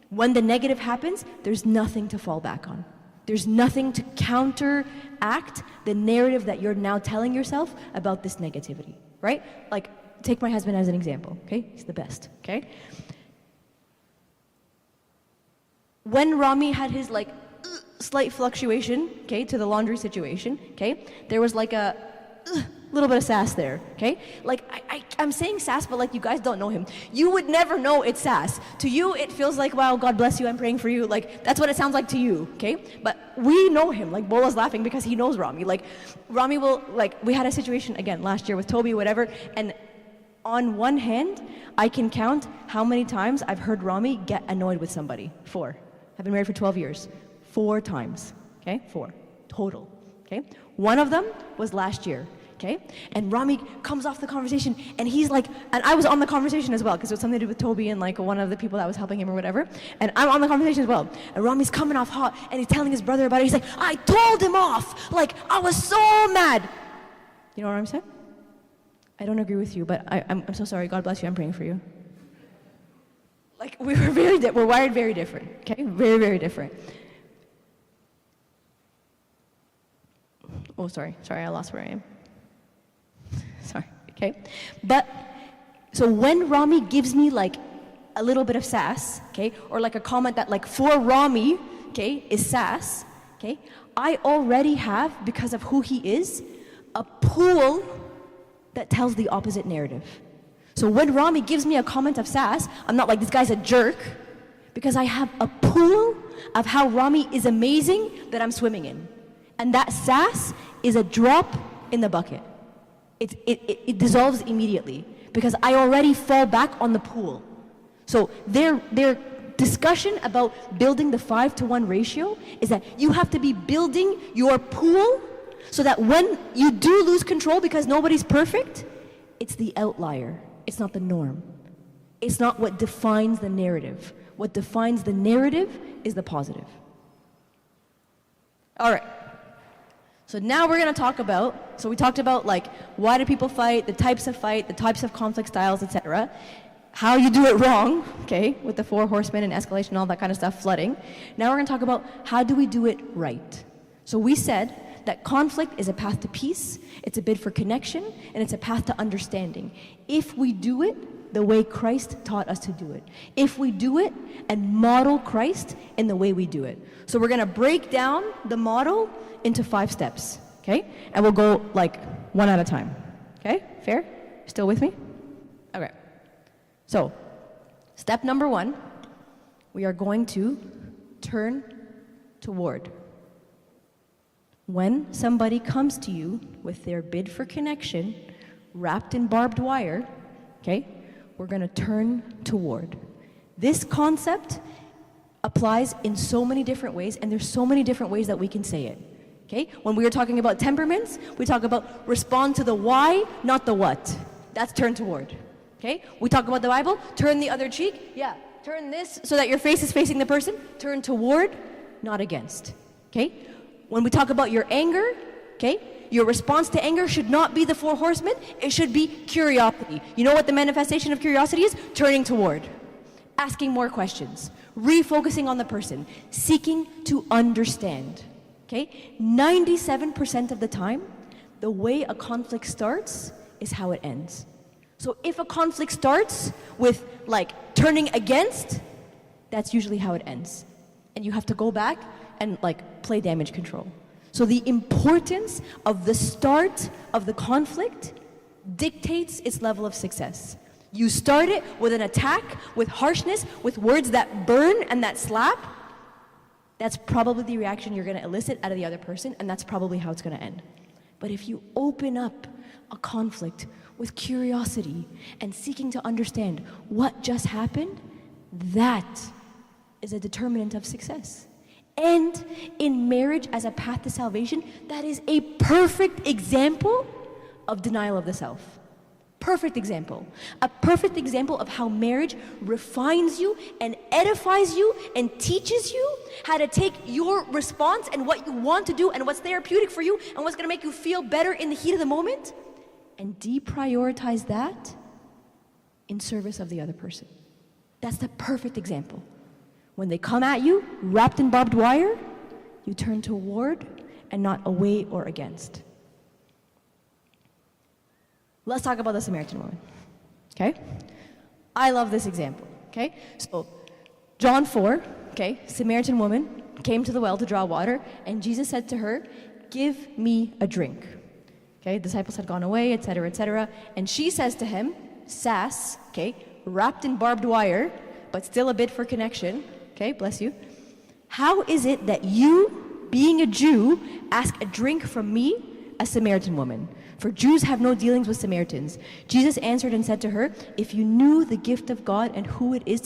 when the negative happens, there's nothing to fall back on. There's nothing to counteract the narrative that you're now telling yourself about this negativity, right? Like, take my husband as an example, okay? He's the best, okay? When Rami had his like slight fluctuation, okay, to the laundry situation, okay, there was like a little bit of sass there, okay? Like, I'm saying sass, but like you guys don't know him. You would never know it's sass. To you, it feels like, wow, God bless you, I'm praying for you. Like, that's what it sounds like to you, okay? But we know him. Like, Bola's laughing because he knows Rami. Like, Rami will, like, we had a situation, again, last year with Toby, whatever, and on one hand, I can count how many times I've heard Rami get annoyed with somebody. 4. I've been married for 12 years. 4 times, okay? 4, total, okay? One of them was last year, okay? And Rami comes off the conversation, and he's like, and I was on the conversation as well, because it was something to do with Toby and like one of the people that was helping him or whatever, and I'm on the conversation as well. And Rami's coming off hot, and he's telling his brother about it. He's like, I told him off! Like, I was so mad! You know what I'm saying? I don't agree with you, but I'm so sorry. God bless you. I'm praying for you. Like, we're wired very different, okay? Very, very different. Oh, sorry, I lost where I am. Sorry, okay? But, so when Rami gives me like a little bit of sass, okay, or like a comment that like for Rami, okay, is sass, okay, I already have, because of who he is, a pool that tells the opposite narrative. So when Rami gives me a comment of sass, I'm not like, this guy's a jerk, because I have a pool of how Rami is amazing that I'm swimming in. And that sass is a drop in the bucket. It dissolves immediately, because I already fall back on the pool. So their discussion about building the 5 to 1 ratio is that you have to be building your pool so that when you do lose control because nobody's perfect, it's the outlier. It's not the norm. It's not what defines the narrative. What defines the narrative is the positive. All right. So now we're going to talk about, so we talked about like why do people fight, the types of conflict styles, etc. How you do it wrong, okay, with the 4 horsemen and escalation, all that kind of stuff, flooding. Now we're going to talk about how do we do it right. So we said that conflict is a path to peace, it's a bid for connection, and it's a path to understanding. If we do it the way Christ taught us to do it. If we do it and model Christ in the way we do it. So we're going to break down the model into 5 steps, okay? And we'll go like one at a time, okay? Fair? Still with me? Okay. So, step number 1, we are going to turn toward. When somebody comes to you with their bid for connection, wrapped in barbed wire, okay, we're going to turn toward. This concept applies in so many different ways, and there's so many different ways that we can say it. Okay? When we were talking about temperaments, we talk about respond to the why, not the what. That's turn toward. Okay? We talk about the Bible, turn the other cheek. Yeah, turn this so that your face is facing the person. Turn toward, not against. Okay? When we talk about your anger, okay, your response to anger should not be the 4 horsemen. It should be curiosity. You know what the manifestation of curiosity is? Turning toward. Asking more questions. Refocusing on the person. Seeking to understand. Okay? 97% of the time, the way a conflict starts is how it ends. So if a conflict starts with like turning against, that's usually how it ends. And you have to go back and like play damage control. So the importance of the start of the conflict dictates its level of success. You start it with an attack, with harshness, with words that burn and that slap, That's probably the reaction you're going to elicit out of the other person, and that's probably how it's going to end. But if you open up a conflict with curiosity and seeking to understand what just happened, that is a determinant of success. And in marriage as a path to salvation, that is a perfect example of denial of the self. Perfect example. A perfect example of how marriage refines you and edifies you and teaches you how to take your response and what you want to do and what's therapeutic for you and what's going to make you feel better in the heat of the moment and deprioritize that in service of the other person. That's the perfect example. When they come at you, wrapped in barbed wire, you turn toward and not away or against. Let's talk about the Samaritan woman, okay? I love this example, okay? So, John 4, okay, Samaritan woman came to the well to draw water, and Jesus said to her, "Give me a drink." Okay, disciples had gone away, etc., and she says to him, sass, okay, wrapped in barbed wire, but still a bit for connection, okay, bless you. "How is it that you, being a Jew, ask a drink from me, a Samaritan woman? For Jews have no dealings with Samaritans." Jesus answered and said to her, "If you knew the gift of God and who it is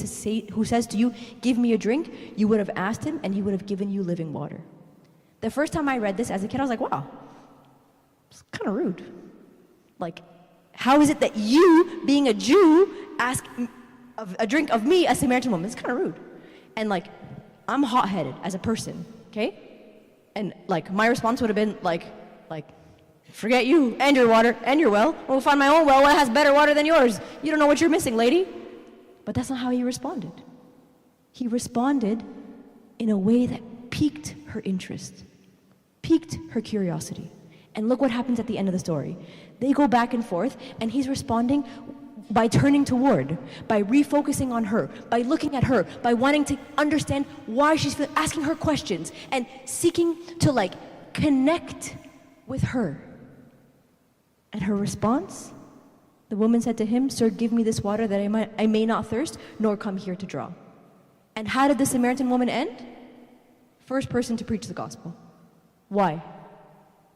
who says to you, 'Give me a drink,' you would have asked him and he would have given you living water." The first time I read this as a kid, I was like, wow, it's kind of rude. Like, how is it that you, being a Jew, ask a drink of me, a Samaritan woman? It's kind of rude. And like, I'm hot-headed as a person, okay? And like, my response would have been like, forget you and your water and your well. We'll find my own well that has better water than yours. You don't know what you're missing, lady. But that's not how he responded. He responded in a way that piqued her interest, piqued her curiosity. And look what happens at the end of the story. They go back and forth, and he's responding by turning toward, by refocusing on her, by looking at her, by wanting to understand why she's feeling, asking her questions, and seeking to like connect with her. And her response, the woman said to him, "Sir, give me this water that I may not thirst, nor come here to draw." And how did the Samaritan woman end? First person to preach the gospel. Why?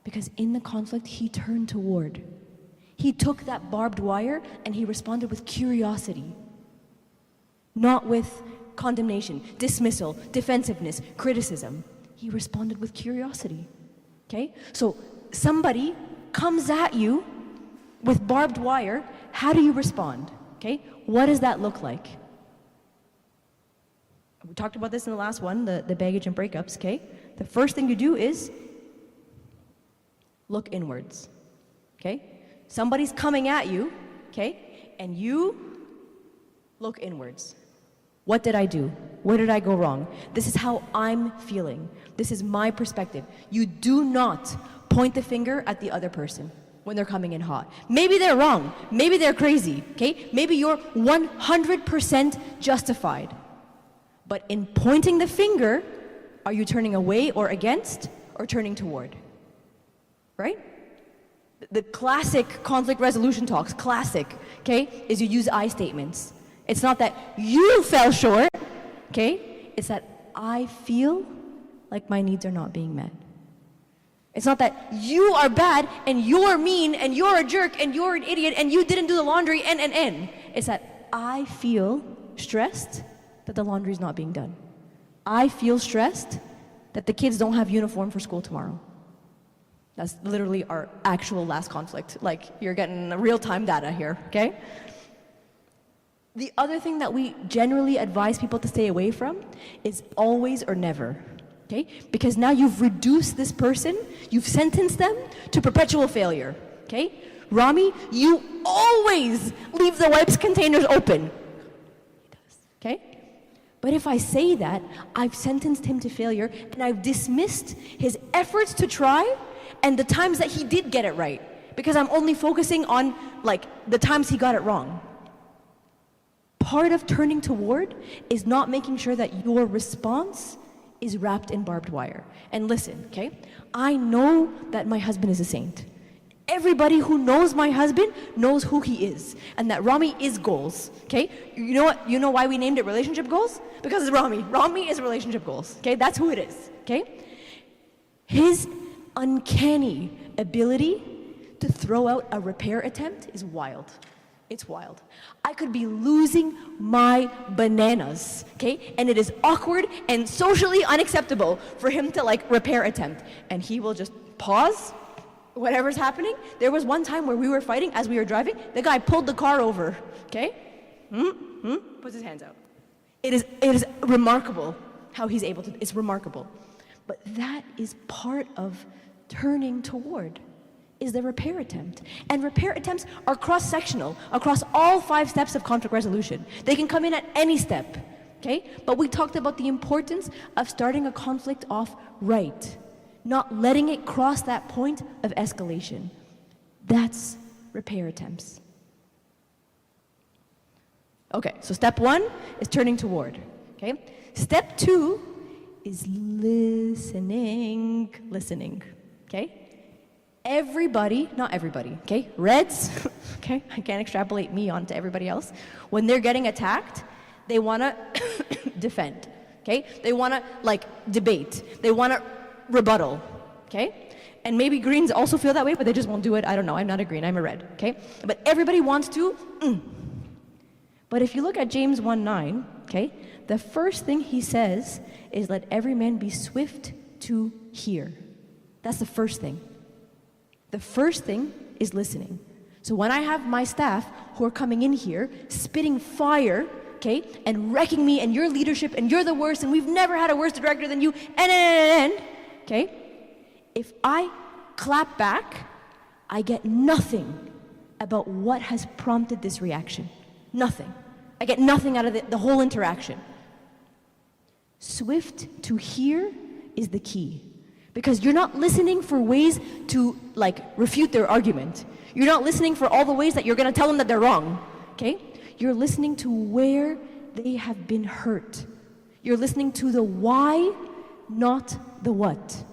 Because in the conflict, he turned toward. He took that barbed wire and he responded with curiosity, not with condemnation, dismissal, defensiveness, criticism. He responded with curiosity. Okay? So somebody comes at you with barbed wire, how do you respond? Okay? What does that look like? We talked about this in the last one, the baggage and breakups, okay? The first thing you do is look inwards, okay? Somebody's coming at you, okay? And you look inwards. What did I do? Where did I go wrong? This is how I'm feeling. This is my perspective. You do not point the finger at the other person when they're coming in hot. Maybe they're wrong. Maybe they're crazy, okay? Maybe you're 100% justified. But in pointing the finger, are you turning away or against or turning toward? Right? The classic conflict resolution talks, classic, okay, is you use I statements. It's not that you fell short, okay? It's that I feel like my needs are not being met. It's not that you are bad and you're mean and you're a jerk and you're an idiot and you didn't do the laundry and. It's that I feel stressed that the laundry's not being done. I feel stressed that the kids don't have uniform for school tomorrow. That's literally our actual last conflict. Like, you're getting real-time data here, okay? The other thing that we generally advise people to stay away from is always or never, okay? Because now you've reduced this person, you've sentenced them to perpetual failure, okay? Rami, you always leave the wipes containers open. He does, okay? But if I say that, I've sentenced him to failure and I've dismissed his efforts to try and the times that he did get it right, because I'm only focusing on like the times he got it wrong. Part of turning toward is not making sure that your response is wrapped in barbed wire. And listen, okay? I know that my husband is a saint. Everybody who knows my husband knows who he is, and that Rami is goals, okay? You know what? You know why we named it relationship goals? Because it's Rami. Rami is relationship goals, okay? That's who it is, okay? His uncanny ability to throw out a repair attempt is wild. It's wild. I could be losing my bananas, okay? And it is awkward and socially unacceptable for him to like repair attempt. And he will just pause whatever's happening. There was one time where we were fighting as we were driving. The guy pulled the car over, okay? Puts his hands out. It is remarkable how he's able to, it's remarkable. But that is part of turning toward, is the repair attempt. And repair attempts are cross-sectional across all 5 steps of conflict resolution. They can come in at any step, okay? But we talked about the importance of starting a conflict off right, not letting it cross that point of escalation. That's repair attempts. Okay, so step 1 is turning toward, okay? Step 2 is listening, okay? Everybody, not everybody, okay? Reds, okay? I can't extrapolate me onto everybody else. When they're getting attacked, they wanna defend, okay? They wanna like debate. They wanna rebuttal, okay? And maybe greens also feel that way, but they just won't do it. I don't know, I'm not a green, I'm a red, okay? But everybody wants to, But if you look at James 1:9, okay? The first thing he says is let every man be swift to hear. That's the first thing. The first thing is listening. So when I have my staff who are coming in here, spitting fire, okay, and wrecking me and your leadership and you're the worst and we've never had a worse director than you, and, okay, if I clap back, I get nothing about what has prompted this reaction. Nothing. I get nothing out of the whole interaction. Swift to hear is the key. Because you're not listening for ways to like refute their argument. You're not listening for all the ways that you're going to tell them that they're wrong, okay? You're listening to where they have been hurt. You're listening to the why, not the what.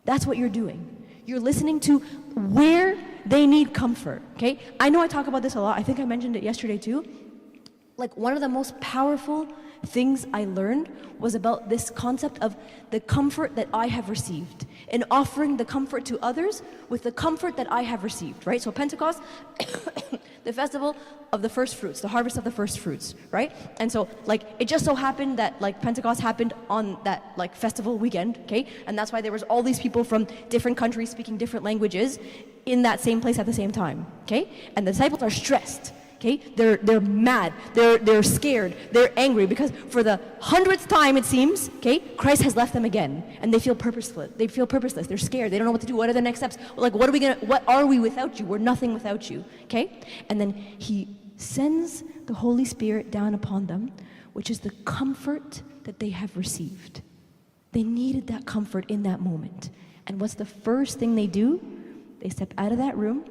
That's what you're doing. You're listening to where they need comfort, okay? I know I talk about this a lot. I think I mentioned it yesterday too. Like one of the most powerful things I learned was about this concept of the comfort that I have received and offering the comfort to others with the comfort that I have received, right? So Pentecost, the festival of the first fruits, the harvest of the first fruits, right? And so like it just so happened that like Pentecost happened on that like festival weekend, okay? And that's why there was all these people from different countries speaking different languages in that same place at the same time, okay? And the disciples are stressed. Okay, they're mad, they're scared, they're angry because for the 100th time it seems, okay, Christ has left them again, and they feel purposeless. They're scared. They don't know what to do. What are the next steps? Like, what are we without you? We're nothing without you. Okay, and then He sends the Holy Spirit down upon them, which is the comfort that they have received. They needed that comfort in that moment, and what's the first thing they do? They step out of that room,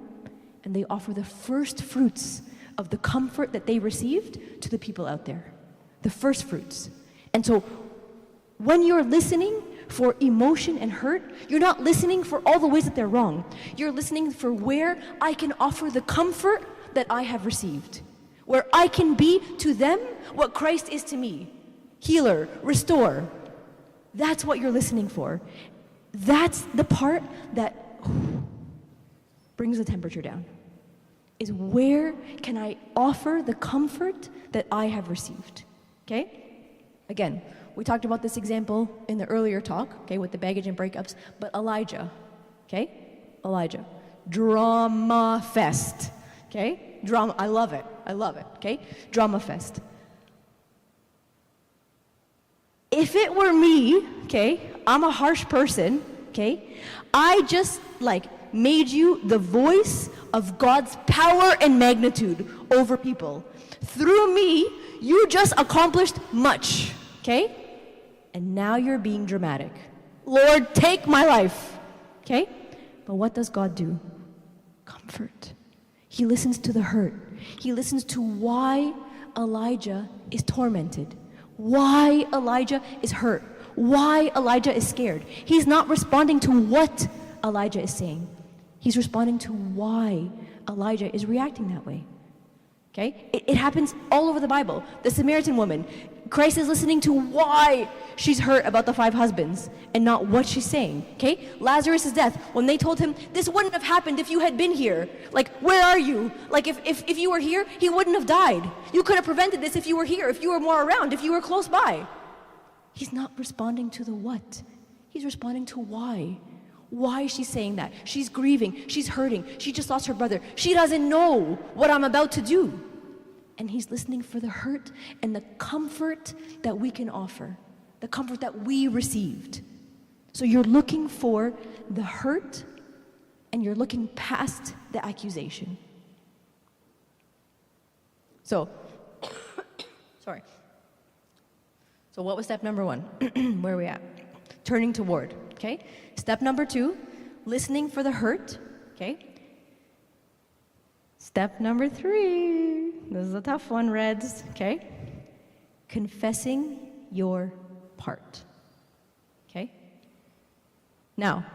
and they offer the first fruits of the comfort that they received to the people out there. The first fruits. And so when you're listening for emotion and hurt, you're not listening for all the ways that they're wrong. You're listening for where I can offer the comfort that I have received. Where I can be to them what Christ is to me. Healer, restore. That's what you're listening for. That's the part that brings the temperature down. Is where can I offer the comfort that I have received, okay? Again, we talked about this example in the earlier talk, okay, with the baggage and breakups, but Elijah, okay? Elijah, drama fest, okay? Drama, I love it, okay? Drama fest. If it were me, okay, I'm a harsh person, okay? I just made you the voice of God's power and magnitude over people. Through me, you just accomplished much, okay? And now you're being dramatic. Lord, take my life, okay? But what does God do? Comfort. He listens to the hurt. He listens to why Elijah is tormented, why Elijah is hurt, why Elijah is scared. He's not responding to what Elijah is saying. He's responding to why Elijah is reacting that way. Okay? It happens all over the Bible. The Samaritan woman, Christ is listening to why she's hurt about the 5 husbands and not what she's saying. Okay? Lazarus' death, when they told him, this wouldn't have happened if you had been here. Like, where are you? Like, if you were here, he wouldn't have died. You could have prevented this if you were here, if you were more around, if you were close by. He's not responding to the what. He's responding to why. Why is she saying that? She's grieving. She's hurting. She just lost her brother. She doesn't know what I'm about to do. And he's listening for the hurt and the comfort that we can offer, the comfort that we received. So you're looking for the hurt and you're looking past the accusation. So, sorry. So what was step number 1? Where are we at? Turning toward, okay? Step number 2, listening for the hurt, okay? Step number 3, this is a tough one, Reds, okay? Confessing your part, okay? Now,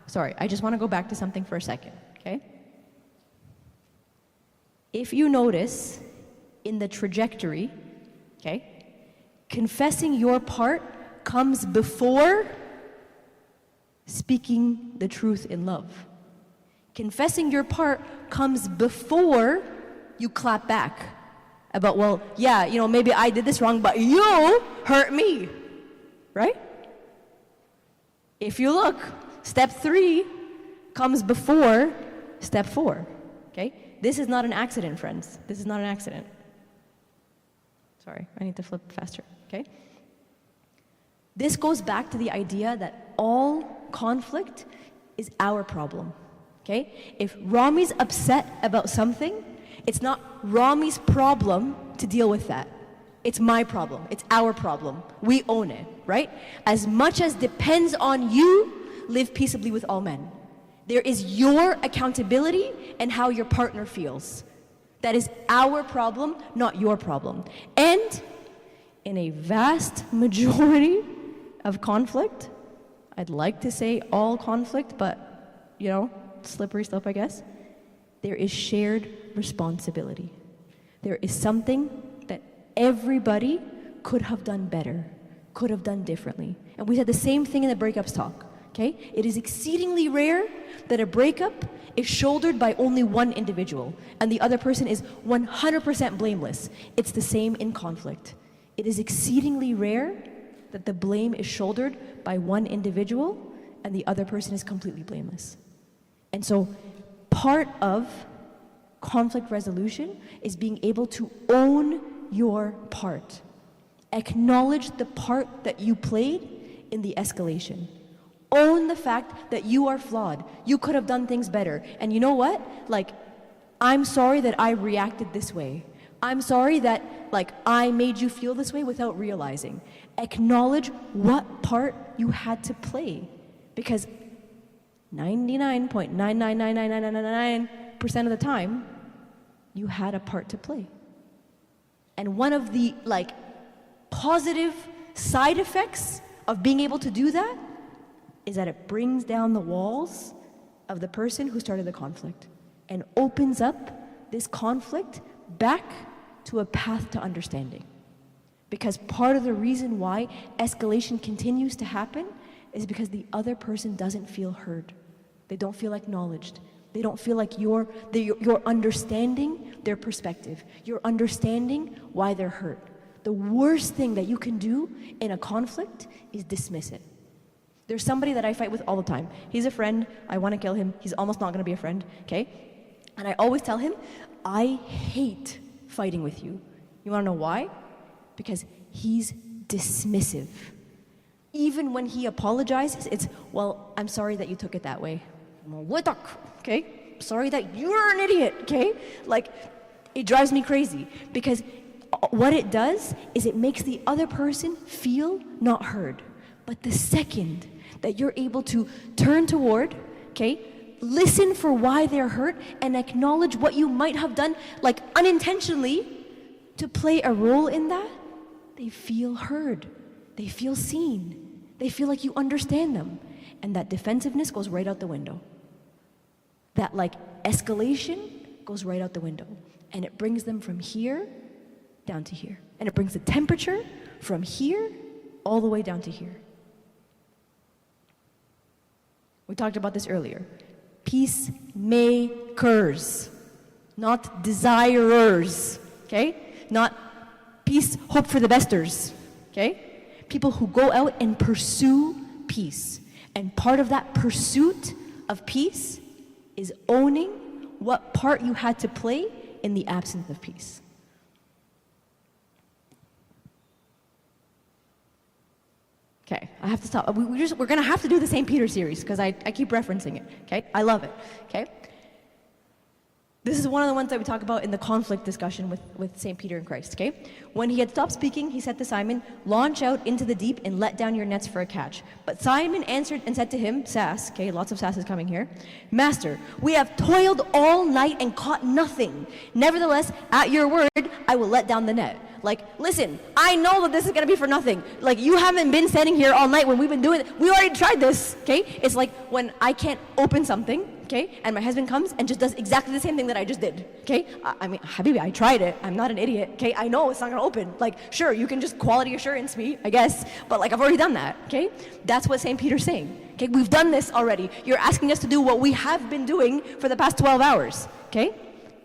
sorry, I just want to go back to something for a second, okay? If you notice in the trajectory, okay, confessing your part comes before speaking the truth in love. Confessing your part comes before you clap back about, well, yeah, you know, maybe I did this wrong, but you hurt me, right? If you look, step 3 comes before step 4, okay? This is not an accident, friends. This is not an accident. Sorry, I need to flip faster, okay? This goes back to the idea that all conflict is our problem, okay? If Rami's upset about something, it's not Rami's problem to deal with that. It's my problem. It's our problem. We own it, right? As much as depends on you, live peaceably with all men. There is your accountability and how your partner feels. That is our problem, not your problem. And in a vast majority of conflict, I'd like to say all conflict, but, you know, slippery slope, I guess, there is shared responsibility. There is something that everybody could have done better, could have done differently. And we said the same thing in the breakups talk, okay? It is exceedingly rare that a breakup is shouldered by only one individual, and the other person is 100% blameless. It's the same in conflict. It is exceedingly rare that the blame is shouldered by one individual, and the other person is completely blameless. And so part of conflict resolution is being able to own your part. Acknowledge the part that you played in the escalation. Own the fact that you are flawed. You could have done things better. And you know what? Like, I'm sorry that I reacted this way. I'm sorry that, like, I made you feel this way without realizing. Acknowledge what part you had to play. Because 99.9999999% of the time, you had a part to play. And one of the, like, positive side effects of being able to do that is that it brings down the walls of the person who started the conflict and opens up this conflict back to a path to understanding. Because part of the reason why escalation continues to happen is because the other person doesn't feel heard. They don't feel acknowledged. They don't feel like you're understanding their perspective. You're understanding why they're hurt. The worst thing that you can do in a conflict is dismiss it. There's somebody that I fight with all the time. He's a friend. I want to kill him. He's almost not going to be a friend, okay? And I always tell him, I hate fighting with you. You want to know why? Because he's dismissive. Even when he apologizes, it's, well, I'm sorry that you took it that way. I'm like, what the, okay? Sorry that you're an idiot, okay? Like, it drives me crazy because what it does is it makes the other person feel not heard. But the second that you're able to turn toward, okay, listen for why they're hurt and acknowledge what you might have done, like unintentionally, to play a role in that, they feel heard. They feel seen. They feel like you understand them. And that defensiveness goes right out the window. that like escalation goes right out the window. And it brings them from here down to here. And it brings the temperature from here all the way down to here. We talked about this earlier. Peacemakers, not desirers, okay? Not peace, hope for the besters, okay? People who go out and pursue peace. And part of that pursuit of peace is owning what part you had to play in the absence of peace. Okay, I have to stop. We're going to have to do the St. Peter series because I keep referencing it, okay? I love it, okay? This is one of the ones that we talk about in the conflict discussion with St. Peter and Christ, okay? When he had stopped speaking, he said to Simon, "Launch out into the deep and let down your nets for a catch." But Simon answered and said to him, sass, okay, lots of sass is coming here, "Master, we have toiled all night and caught nothing. Nevertheless, at your word, I will let down the net." Like, listen, I know that this is going to be for nothing. Like, you haven't been standing here all night when we've been doing it. We already tried this, okay? It's like when I can't open something, okay? And my husband comes and just does exactly the same thing that I just did, okay? I mean, Habibi, I tried it. I'm not an idiot, okay? I know it's not going to open. Like, sure, you can just quality assurance me, I guess. But, like, I've already done that, okay? That's what St. Peter's saying, okay? We've done this already. You're asking us to do what we have been doing for the past 12 hours, okay?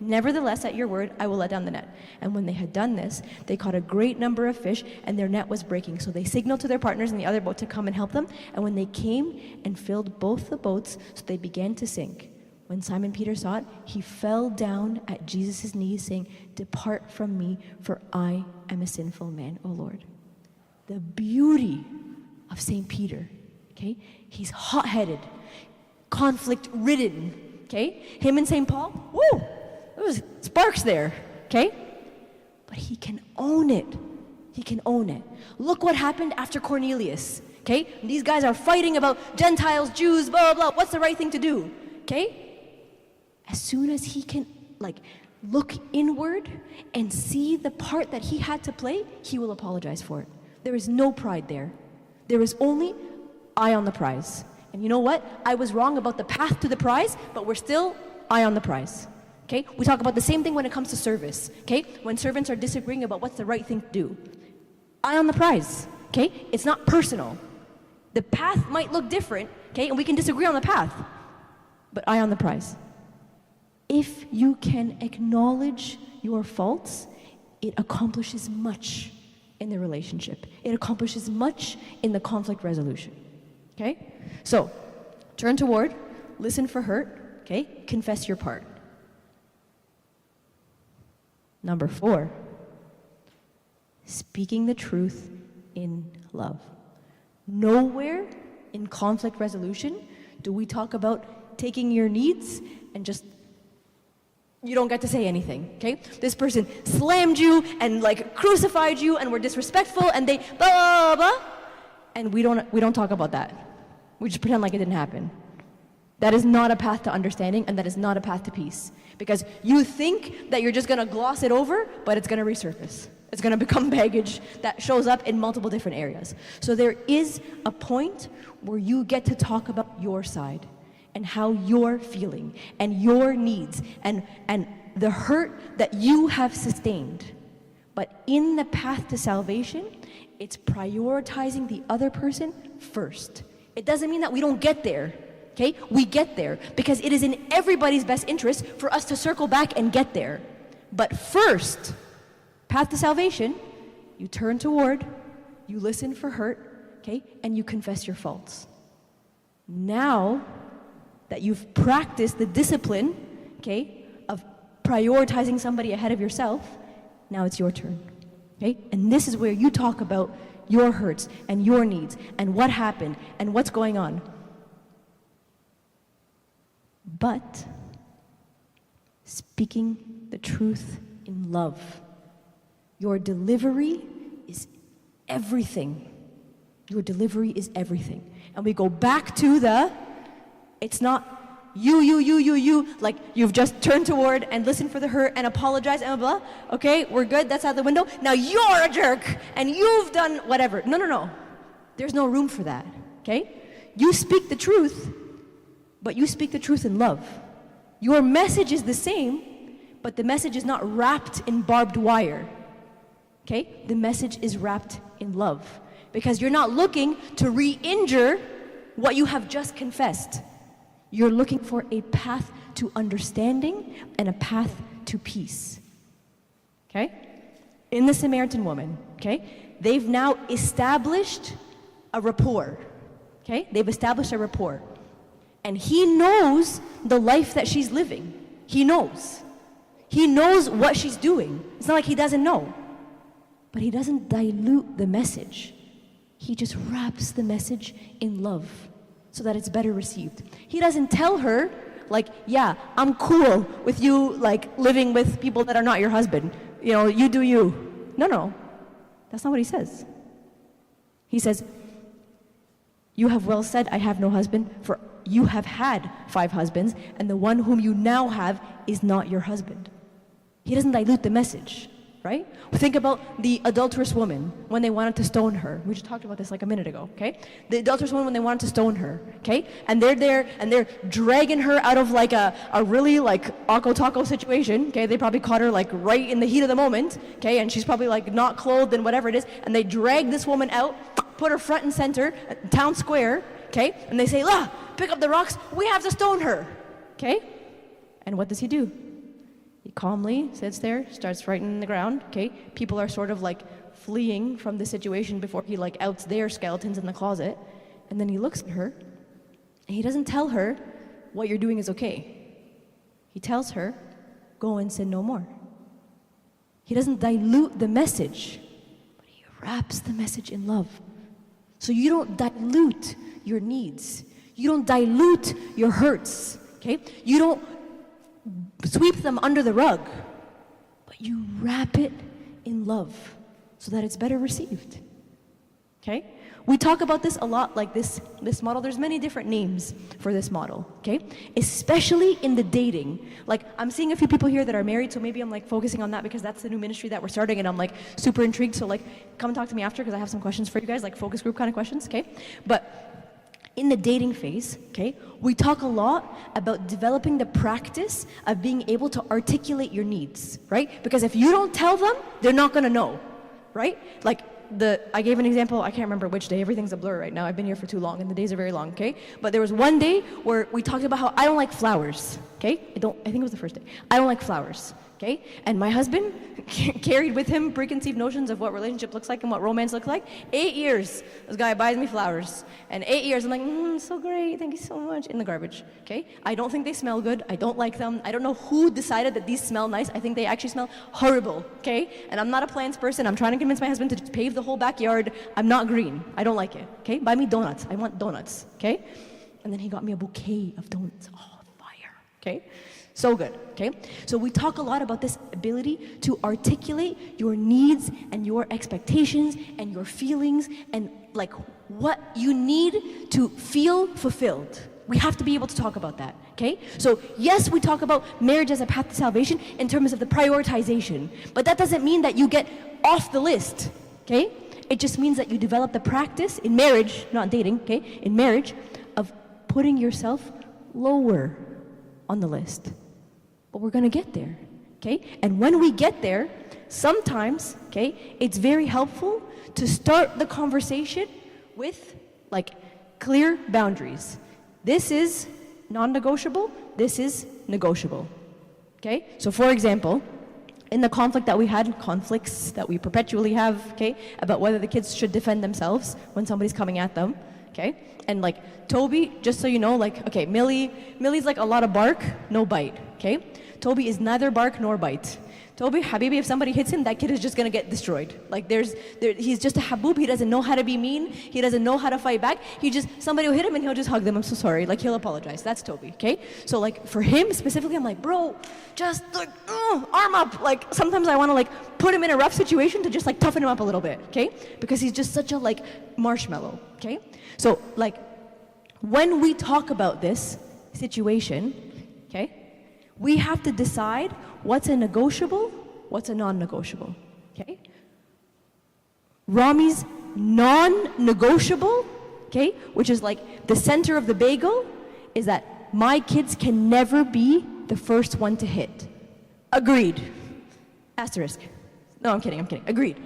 "Nevertheless, at your word, I will let down the net." And when they had done this, they caught a great number of fish, and their net was breaking. So they signaled to their partners in the other boat to come and help them. And when they came and filled both the boats, so they began to sink. When Simon Peter saw it, he fell down at Jesus' knees, saying, "Depart from me, for I am a sinful man, O Lord." The beauty of St. Peter, okay? He's hot-headed, conflict-ridden, okay? Him and St. Paul, woo! There was sparks there, okay? But he can own it. He can own it. Look what happened after Cornelius, okay? These guys are fighting about Gentiles, Jews, blah, blah, blah. What's the right thing to do, okay? As soon as he can, like, look inward and see the part that he had to play, he will apologize for it. There is no pride there. There is only eye on the prize. And you know what? I was wrong about the path to the prize, but we're still eye on the prize. Okay? We talk about the same thing when it comes to service. Okay? When servants are disagreeing about what's the right thing to do. Eye on the prize. Okay? It's not personal. The path might look different, okay? And we can disagree on the path. But eye on the prize. If you can acknowledge your faults, it accomplishes much in the relationship. It accomplishes much in the conflict resolution. Okay? So, turn toward, listen for hurt, okay? Confess your part. Number 4, speaking the truth in love. Nowhere in conflict resolution do we talk about taking your needs and just, you don't get to say anything, okay? This person slammed you and like crucified you and were disrespectful and they blah, blah, blah, and we don't talk about that. We just pretend like it didn't happen. That is not a path to understanding, and that is not a path to peace. Because you think that you're just going to gloss it over, but it's going to resurface. It's going to become baggage that shows up in multiple different areas. So there is a point where you get to talk about your side and how you're feeling and your needs and the hurt that you have sustained. But in the path to salvation, it's prioritizing the other person first. It doesn't mean that we don't get there. Okay, we get there because it is in everybody's best interest for us to circle back and get there. But first, path to salvation, you turn toward, you listen for hurt, okay, and you confess your faults. Now that you've practiced the discipline, okay, of prioritizing somebody ahead of yourself, now it's your turn, okay? And this is where you talk about your hurts and your needs and what happened and what's going on. But speaking the truth in love. Your delivery is everything. Your delivery is everything. And we go back to it's not you, like you've just turned toward and listened for the hurt and apologized and blah, okay, we're good, that's out the window. Now you're a jerk and you've done whatever. No. There's no room for that, okay? You speak the truth, but you speak the truth in love. Your message is the same, but the message is not wrapped in barbed wire. Okay? The message is wrapped in love. Because you're not looking to re-injure what you have just confessed. You're looking for a path to understanding and a path to peace. Okay? In the Samaritan woman, okay, they've now established a rapport. Okay? They've established a rapport. And he knows the life that she's living. He knows. He knows what she's doing. It's not like he doesn't know. But he doesn't dilute the message. He just wraps the message in love so that it's better received. He doesn't tell her, like, yeah, I'm cool with you, like, living with people that are not your husband. You know, you do you. No. That's not what he says. He says, you have well said, I have no husband, for you have had 5 husbands, and the one whom you now have is not your husband. He doesn't dilute the message, right? Think about the adulterous woman when they wanted to stone her. We just talked about this like a minute ago, okay? The adulterous woman when they wanted to stone her, okay? And they're there and they're dragging her out of like a really like Akko Taco situation, okay? They probably caught her like right in the heat of the moment, okay? And she's probably like not clothed and whatever it is. And they drag this woman out, put her front and center, at town square, okay? And they say, pick up the rocks, we have to stone her, okay? And what does he do? He calmly sits there, starts writing on the ground, okay? People are sort of like fleeing from the situation before he like outs their skeletons in the closet. And then he looks at her, and he doesn't tell her, what you're doing is okay. He tells her, go and sin no more. He doesn't dilute the message, but he wraps the message in love. So you don't dilute your needs. You don't dilute your hurts, okay? You don't sweep them under the rug, but you wrap it in love so that it's better received. Okay? We talk about this a lot, like this model. There's many different names for this model, okay? Especially in the dating. Like, I'm seeing a few people here that are married, so maybe I'm like focusing on that because that's the new ministry that we're starting, and I'm like super intrigued. So like, come and talk to me after because I have some questions for you guys, like focus group kind of questions, okay? But in the dating phase, okay, we talk a lot about developing the practice of being able to articulate your needs, right? Because if you don't tell them, they're not gonna know, right? Like, I gave an example, I can't remember which day, everything's a blur right now, I've been here for too long and the days are very long, okay? But there was one day where we talked about how I don't like flowers, okay? I think it was the first day. I don't like flowers, okay? And my husband carried with him preconceived notions of what relationship looks like and what romance looks like. 8 years, this guy buys me flowers. And 8 years, I'm like, so great, thank you so much, in the garbage, okay? I don't think they smell good, I don't like them. I don't know who decided that these smell nice. I think they actually smell horrible, okay? And I'm not a plants person. I'm trying to convince my husband to just pave the whole backyard. I'm not green. I don't like it, okay? Buy me donuts. I want donuts, okay? And then he got me a bouquet of donuts. Oh, fire, okay? So good, okay? So we talk a lot about this ability to articulate your needs and your expectations and your feelings and like what you need to feel fulfilled. We have to be able to talk about that, okay? So yes, we talk about marriage as a path to salvation in terms of the prioritization, but that doesn't mean that you get off the list, okay? It just means that you develop the practice in marriage, not dating, okay? In marriage, of putting yourself lower on the list. But we're gonna get there, okay? And when we get there, sometimes, okay, it's very helpful to start the conversation with like clear boundaries. This is non-negotiable, this is negotiable, okay? So for example, in the conflicts that we perpetually have, okay, about whether the kids should defend themselves when somebody's coming at them, okay? And like Toby, just so you know, like, okay, Millie's like a lot of bark, no bite, okay? Toby is neither bark nor bite. Toby, Habibi, if somebody hits him, that kid is just gonna get destroyed. Like he's just a haboob, he doesn't know how to be mean, he doesn't know how to fight back. Somebody will hit him and he'll just hug them, I'm so sorry, like he'll apologize. That's Toby, okay? So like for him specifically, I'm like, bro, just like, arm up. Like sometimes I wanna like put him in a rough situation to just like toughen him up a little bit, okay? Because he's just such a like marshmallow, okay? So like when we talk about this situation, okay, we have to decide what's a negotiable, what's a non-negotiable, okay? Rami's non-negotiable, okay, which is like the center of the bagel, is that my kids can never be the first one to hit. Agreed. Asterisk. No, I'm kidding. Agreed.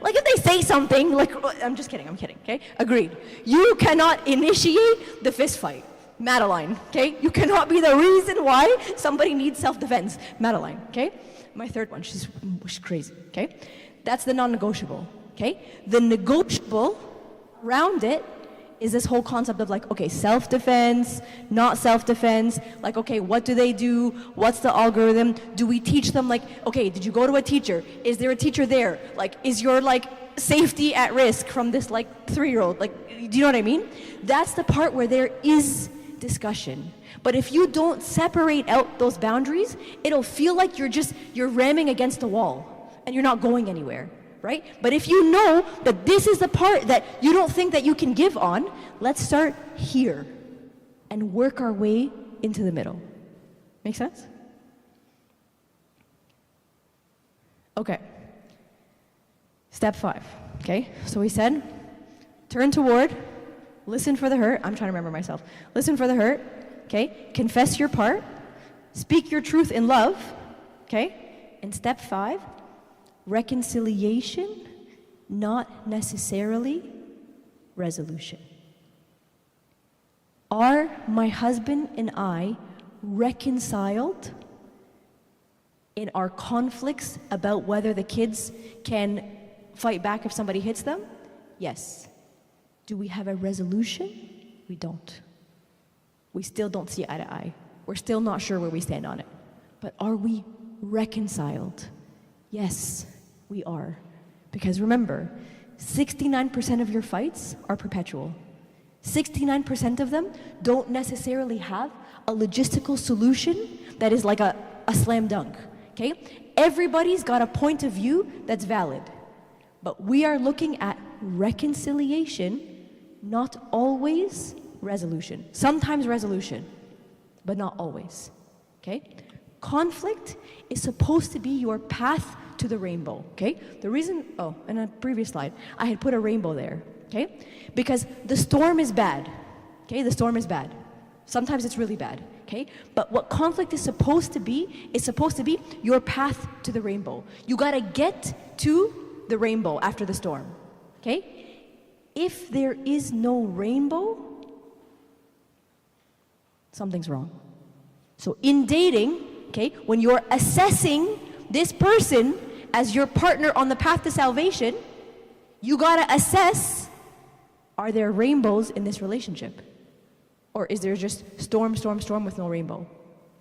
Like if they say something, like, I'm just kidding, okay? Agreed. You cannot initiate the fist fight. Madeline, okay? You cannot be the reason why somebody needs self-defense. Madeline, okay? My third one, she's crazy, okay? That's the non-negotiable, okay? The negotiable around it is this whole concept of like, okay, self-defense, not self-defense, like, okay, what do they do? What's the algorithm? Do we teach them like, okay, did you go to a teacher? Is there a teacher there? Like, is your like safety at risk from this like 3-year-old? Like, do you know what I mean? That's the part where there is discussion. But if you don't separate out those boundaries, it'll feel like you're ramming against a wall and you're not going anywhere. Right? But if you know that this is the part that you don't think that you can give on, let's start here and work our way into the middle. Make sense? Okay. Step 5. Okay? So we said, turn toward, listen for the hurt. I'm trying to remember myself. Listen for the hurt. Okay? Confess your part. Speak your truth in love. Okay? And step 5, reconciliation, not necessarily resolution. Are my husband and I reconciled in our conflicts about whether the kids can fight back if somebody hits them? Yes. Do we have a resolution? We don't. We still don't see eye to eye. We're still not sure where we stand on it. But are we reconciled? Yes. We are. Because remember, 69% of your fights are perpetual. 69% of them don't necessarily have a logistical solution that is like a slam dunk. Okay? Everybody's got a point of view that's valid. But we are looking at reconciliation, not always resolution. Sometimes resolution, but not always. Okay? Conflict is supposed to be your path to the rainbow, okay? The reason, in a previous slide, I had put a rainbow there, okay? Because the storm is bad, okay? The storm is bad. Sometimes it's really bad, okay? But what conflict is supposed to be your path to the rainbow. You gotta get to the rainbow after the storm, okay? If there is no rainbow, something's wrong. So in dating, okay, when you're assessing this person as your partner on the path to salvation, you gotta assess, are there rainbows in this relationship? Or is there just storm with no rainbow?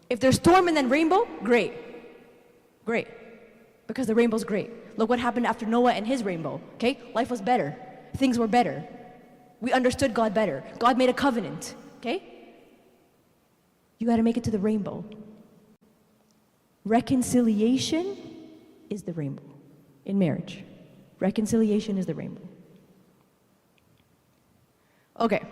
If there's storm and then rainbow, great. Great. Because the rainbow's great. Look what happened after Noah and his rainbow, okay? Life was better. Things were better. We understood God better. God made a covenant, okay? You gotta make it to the rainbow. Reconciliation is the rainbow in marriage. Reconciliation is the rainbow. Okay.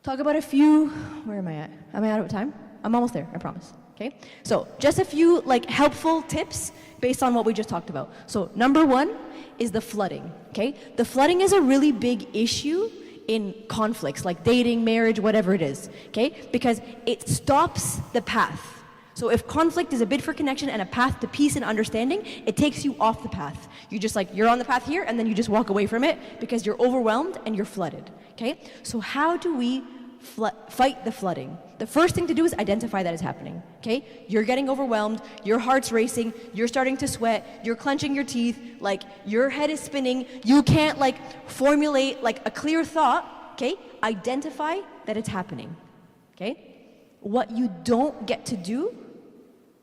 Talk about a few, where am I at? Am I out of time? I'm almost there, I promise. Okay? So, just a few like helpful tips based on what we just talked about. So, number 1 is the flooding, okay? The flooding is a really big issue in conflicts like dating, marriage, whatever it is, okay? Because it stops the path. So if conflict is a bid for connection and a path to peace and understanding, it takes you off the path. You just you're on the path here and then you just walk away from it because you're overwhelmed and you're flooded, okay? So how do we fight the flooding? The first thing to do is identify that is happening, okay? You're getting overwhelmed, your heart's racing, you're starting to sweat, you're clenching your teeth, your head is spinning, you can't formulate a clear thought, okay? Identify that it's happening, okay? What you don't get to do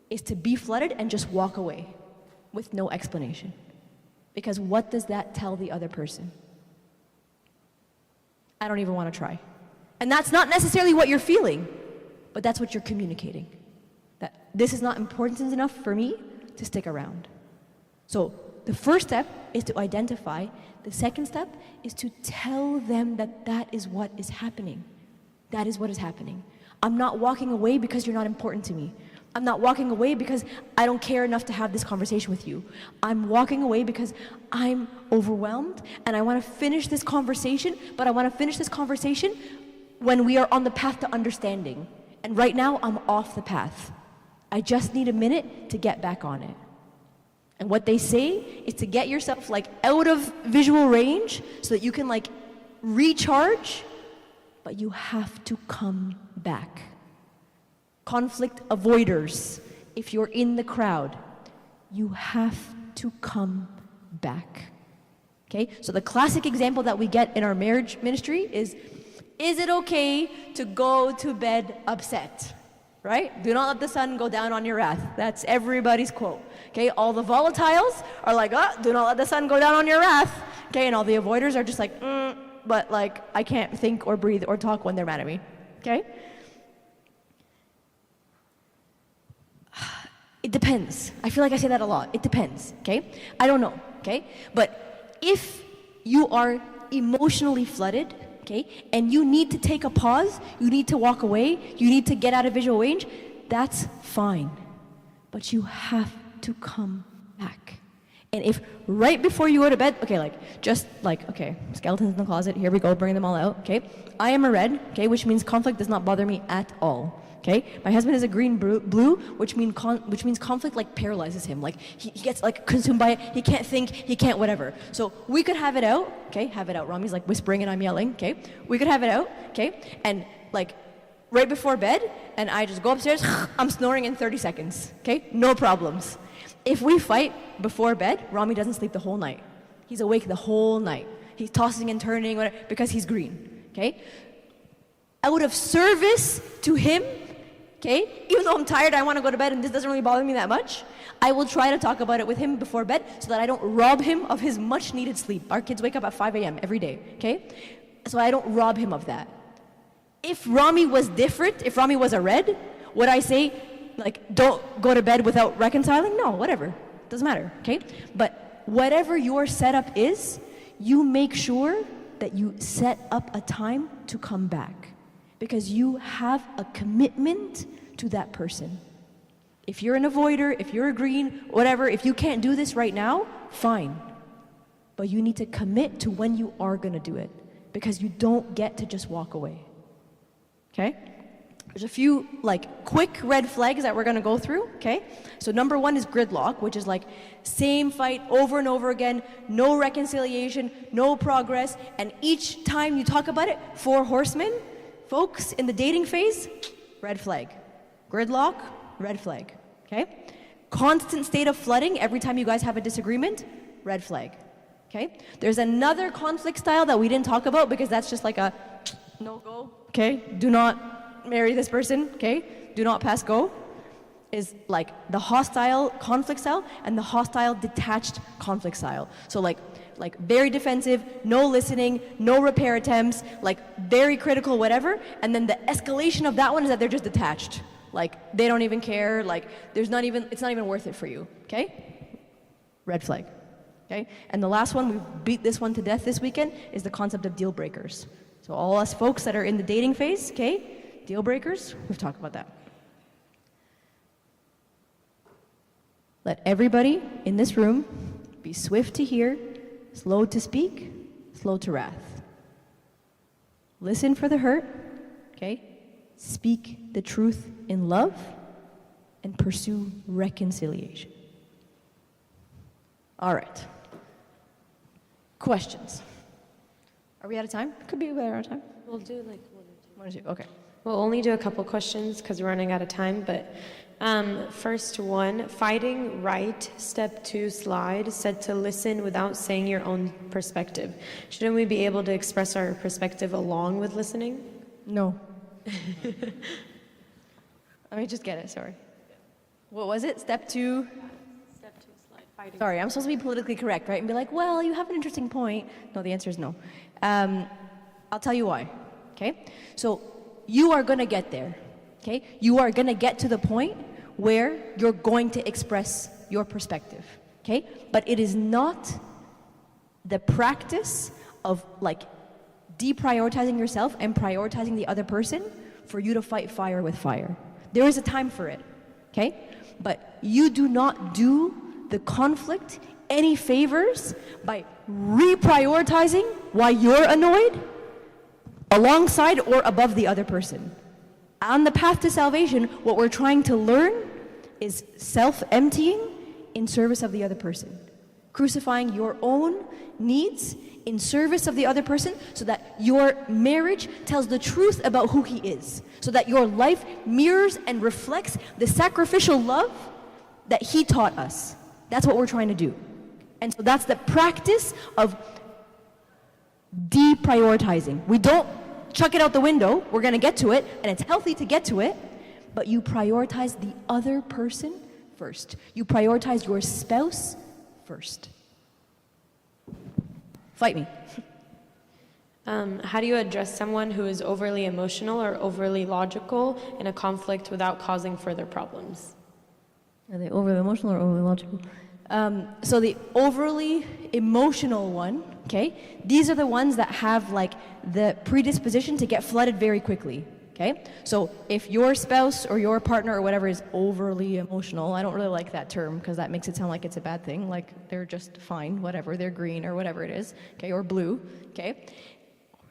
is to be flooded and just walk away with no explanation. Because what does that tell the other person? I don't even want to try. And that's not necessarily what you're feeling, but that's what you're communicating. That this is not important enough for me to stick around. So the first step is to identify. The second step is to tell them that that is what is happening. That is what is happening. I'm not walking away because you're not important to me. I'm not walking away because I don't care enough to have this conversation with you. I'm walking away because I'm overwhelmed and I want to finish this conversation, but I want to finish this conversation when we are on the path to understanding. And right now, I'm off the path. I just need a minute to get back on it. And what they say is to get yourself like out of visual range so that you can like recharge, but you have to come back. Conflict avoiders, if you're in the crowd, you have to come back. Okay? So the classic example that we get in our marriage ministry is it okay to go to bed upset? Right? Do not let the sun go down on your wrath. That's everybody's quote. Okay? All the volatiles are like, do not let the sun go down on your wrath. Okay? And all the avoiders are just like, but like, I can't think or breathe or talk when they're mad at me. Okay? It depends. I feel like I say that a lot. It depends. Okay? I don't know. Okay? But if you are emotionally flooded, okay, and you need to take a pause, you need to walk away, you need to get out of visual range, that's fine. But you have to come back. And if right before you go to bed, okay, skeletons in the closet, here we go, bring them all out, okay? I am a red, okay, which means conflict does not bother me at all. Okay, my husband is a green blue, which means conflict like paralyzes him. Like he gets like consumed by it. He can't think. He can't whatever. So we could have it out. Okay, have it out. Rami's like whispering and I'm yelling. Okay, we could have it out. Okay, and like right before bed, and I just go upstairs. I'm snoring in 30 seconds. Okay, no problems. If we fight before bed, Rami doesn't sleep the whole night. He's awake the whole night. He's tossing and turning whatever, because he's green. Okay, out of service to him. Okay, even though I'm tired, I want to go to bed and this doesn't really bother me that much, I will try to talk about it with him before bed so that I don't rob him of his much needed sleep. Our kids wake up at 5 a.m. every day, okay? So I don't rob him of that. If Rami was different, if Rami was a red, would I say, like, don't go to bed without reconciling? No, whatever, doesn't matter, okay? But whatever your setup is, you make sure that you set up a time to come back. Because you have a commitment to that person. If you're an avoider, if you're a green, whatever, if you can't do this right now, fine. But you need to commit to when you are going to do it. Because you don't get to just walk away. Okay? There's a few like quick red flags that we're going to go through, okay? So number one is gridlock, which is like same fight over and over again, no reconciliation, no progress, and each time you talk about it, 4 horsemen. Folks, in the dating phase, red flag. Gridlock, red flag, okay? Constant state of flooding every time you guys have a disagreement, red flag, okay? There's another conflict style that we didn't talk about because that's just like a no-go, okay? Do not marry this person, okay? Do not pass go. Is like the hostile conflict style and the hostile detached conflict style. So like very defensive, no listening, no repair attempts, like very critical, whatever. And then the escalation of that one is that they're just detached. Like they don't even care, like it's not even worth it for you, okay? Red flag, okay? And the last one, we beat this one to death this weekend, is the concept of deal breakers. So all us folks that are in the dating phase, okay? Deal breakers, we've talked about that. Let everybody in this room be swift to hear, slow to speak, slow to wrath. Listen for the hurt, okay? Speak the truth in love, and pursue reconciliation. All right. Questions? Are we out of time? Could be out of time. We'll do like 1 or 2. 1 or 2, okay. We'll only do a couple questions because we're running out of time, but first one, fighting right, step 2 slide, said to listen without saying your own perspective. Shouldn't we be able to express our perspective along with listening? No. Let me just get it, sorry. What was it? Step 2? Step 2 slide, fighting. Sorry, I'm supposed to be politically correct, right? And be like, well, you have an interesting point. No, the answer is no. I'll tell you why, okay? So you are going to get there, okay? You are going to get to the point where you're going to express your perspective, okay? But it is not the practice of like deprioritizing yourself and prioritizing the other person for you to fight fire with fire. There is a time for it, okay? But you do not do the conflict any favors by reprioritizing why you're annoyed alongside or above the other person. On the path to salvation, what we're trying to learn is self-emptying in service of the other person. Crucifying your own needs in service of the other person so that your marriage tells the truth about who he is. So that your life mirrors and reflects the sacrificial love that he taught us. That's what we're trying to do. And so that's the practice of deprioritizing. We don't chuck it out the window. We're going to get to it, and it's healthy to get to it, but you prioritize the other person first. You prioritize your spouse first. Fight me. How do you address someone who is overly emotional or overly logical in a conflict without causing further problems? Are they overly emotional or overly logical? So the overly emotional one, okay, these are the ones that have like the predisposition to get flooded very quickly, okay? So if your spouse or your partner or whatever is overly emotional, I don't really like that term because that makes it sound like it's a bad thing, like they're just fine, whatever, they're green or whatever it is, okay, or blue, okay?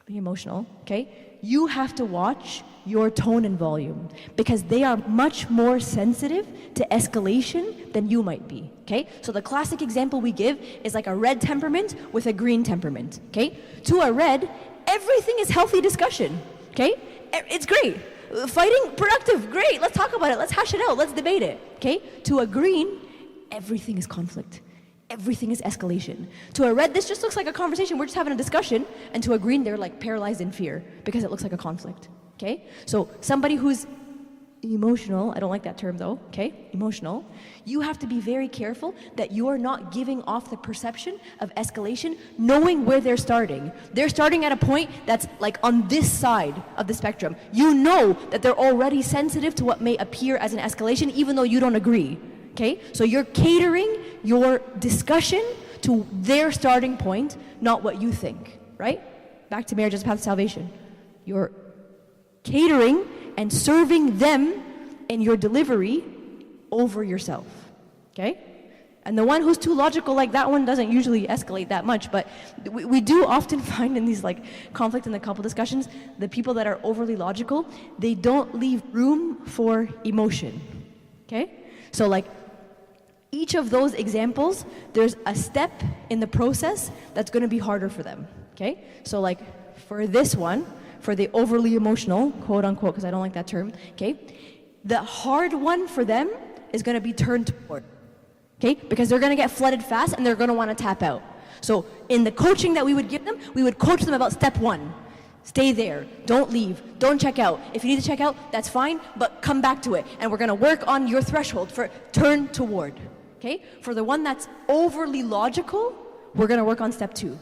Overly emotional, okay? You have to watch your tone and volume because they are much more sensitive to escalation than you might be, okay? So the classic example we give is like a red temperament with a green temperament, okay? To a red, everything is healthy discussion, okay? It's great. Fighting, productive, great. Let's talk about it. Let's hash it out. Let's debate it, okay? To a green, everything is conflict. Everything is escalation. To a red, this just looks like a conversation. We're just having a discussion. And to a green, they're like paralyzed in fear because it looks like a conflict. Okay? So somebody who's emotional, I don't like that term though, okay? Emotional, you have to be very careful that you are not giving off the perception of escalation, knowing where they're starting. They're starting at a point that's like on this side of the spectrum. You know that they're already sensitive to what may appear as an escalation, even though you don't agree. Okay? So you're catering your discussion to their starting point, not what you think, right? Back to marriage as a path to salvation. You're catering and serving them in your delivery over yourself, okay? And the one who's too logical like that one doesn't usually escalate that much, but we do often find in these like conflict in the couple discussions, the people that are overly logical, they don't leave room for emotion, okay? So like, each of those examples, there's a step in the process that's going to be harder for them, okay? So like for this one, for the overly emotional, quote unquote, because I don't like that term, okay? The hard one for them is going to be turned toward, okay? Because they're going to get flooded fast and they're going to want to tap out. So in the coaching that we would give them, we would coach them about step one. Stay there, don't leave, don't check out. If you need to check out, that's fine, but come back to it. And we're going to work on your threshold for turn toward. Okay? For the one that's overly logical, we're going to work on step 2.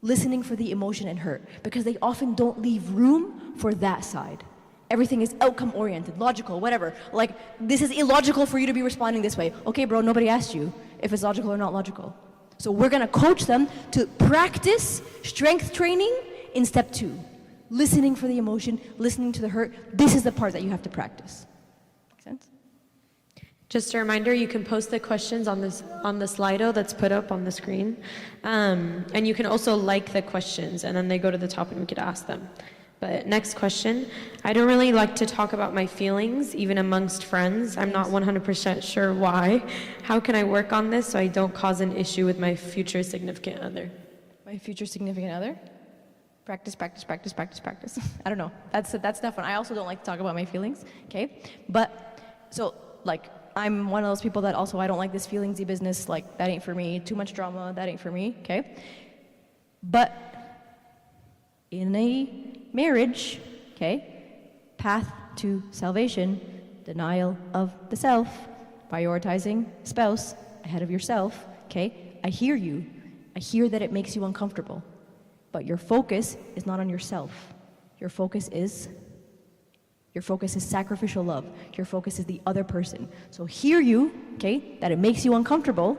Listening for the emotion and hurt, because they often don't leave room for that side. Everything is outcome oriented, logical, whatever. Like, this is illogical for you to be responding this way. Okay, bro, nobody asked you if it's logical or not logical. So we're going to coach them to practice strength training in step 2. Listening for the emotion, listening to the hurt. This is the part that you have to practice. Make sense? Just a reminder, you can post the questions on the Slido that's put up on the screen. And you can also like the questions, and then they go to the top and we could ask them. But next question, I don't really like to talk about my feelings, even amongst friends. I'm not 100% sure why. How can I work on this so I don't cause an issue with my future significant other? My future significant other? Practice, practice, practice, practice, practice. I don't know. That's tough one. I also don't like to talk about my feelings, okay? But, so, like, I'm one of those people that also, I don't like this feelingsy business, like, that ain't for me. Too much drama, that ain't for me, okay? But in a marriage, okay, path to salvation, denial of the self, prioritizing spouse ahead of yourself, okay, I hear you. I hear that it makes you uncomfortable. But your focus is not on yourself. Your focus is sacrificial love. Your focus is the other person. So hear you, okay, that it makes you uncomfortable,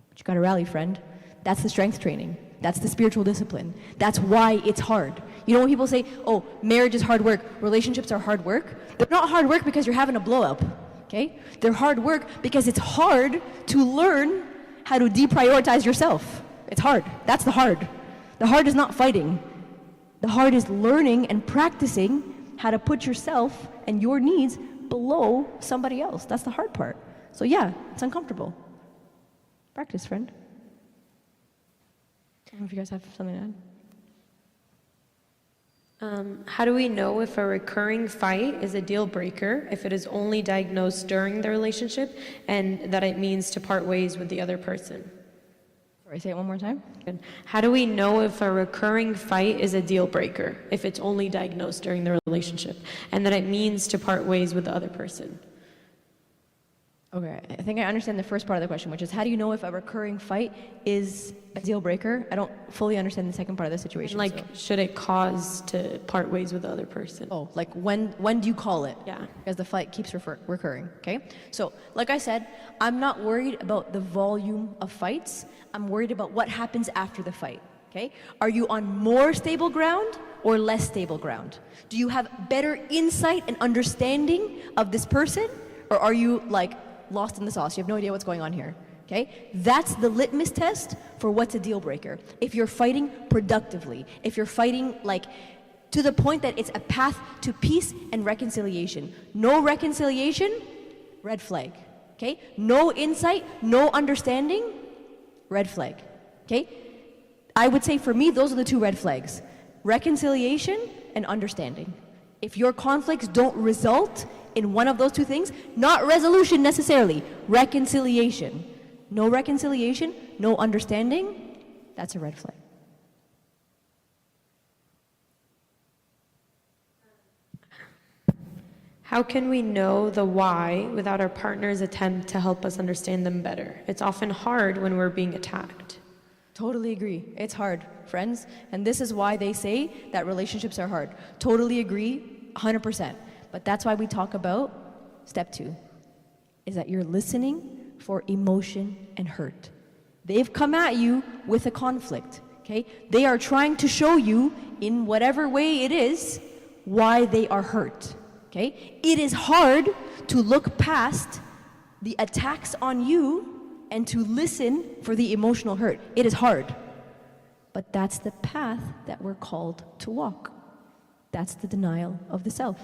but you gotta rally, friend. That's the strength training. That's the spiritual discipline. That's why it's hard. You know when people say, oh, marriage is hard work, relationships are hard work? They're not hard work because you're having a blow up, okay? They're hard work because it's hard to learn how to deprioritize yourself. It's hard. That's the hard. The hard is not fighting. The hard is learning and practicing how to put yourself and your needs below somebody else. That's the hard part. So yeah, it's uncomfortable. Practice, friend. I don't know if you guys have something to add. How do we know if a recurring fight is a deal breaker if it is only diagnosed during the relationship and that it means to part ways with the other person? Sorry, say it one more time. How do we know if a recurring fight is a deal breaker if it's only diagnosed during the relationship and that it means to part ways with the other person? Okay, I think I understand the first part of the question, which is how do you know if a recurring fight is a deal breaker? I don't fully understand the second part of the situation. Like, so. should it cause to part ways with the other person? Oh, like when do you call it? Yeah. Because the fight keeps recurring, okay? So, like I said, I'm not worried about the volume of fights. I'm worried about what happens after the fight, okay? Are you on more stable ground or less stable ground? Do you have better insight and understanding of this person? Or are you like lost in the sauce? You have no idea what's going on here, okay? That's the litmus test for what's a deal breaker. If you're fighting productively, if you're fighting like to the point that it's a path to peace and reconciliation. No reconciliation, red flag, okay? No insight, no understanding, red flag, okay? I would say for me, those are the two red flags. Reconciliation and understanding. If your conflicts don't result in one of those two things, not resolution necessarily, reconciliation. No reconciliation, no understanding, that's a red flag. How can we know the why without our partner's attempt to help us understand them better? It's often hard when we're being attacked. Totally agree. It's hard, friends. And this is why they say that relationships are hard. Totally agree, 100%. But that's why we talk about step 2, is that you're listening for emotion and hurt. They've come at you with a conflict, okay? They are trying to show you, in whatever way it is, why they are hurt, okay? It is hard to look past the attacks on you and to listen for the emotional hurt. It is hard. But that's the path that we're called to walk. That's the denial of the self.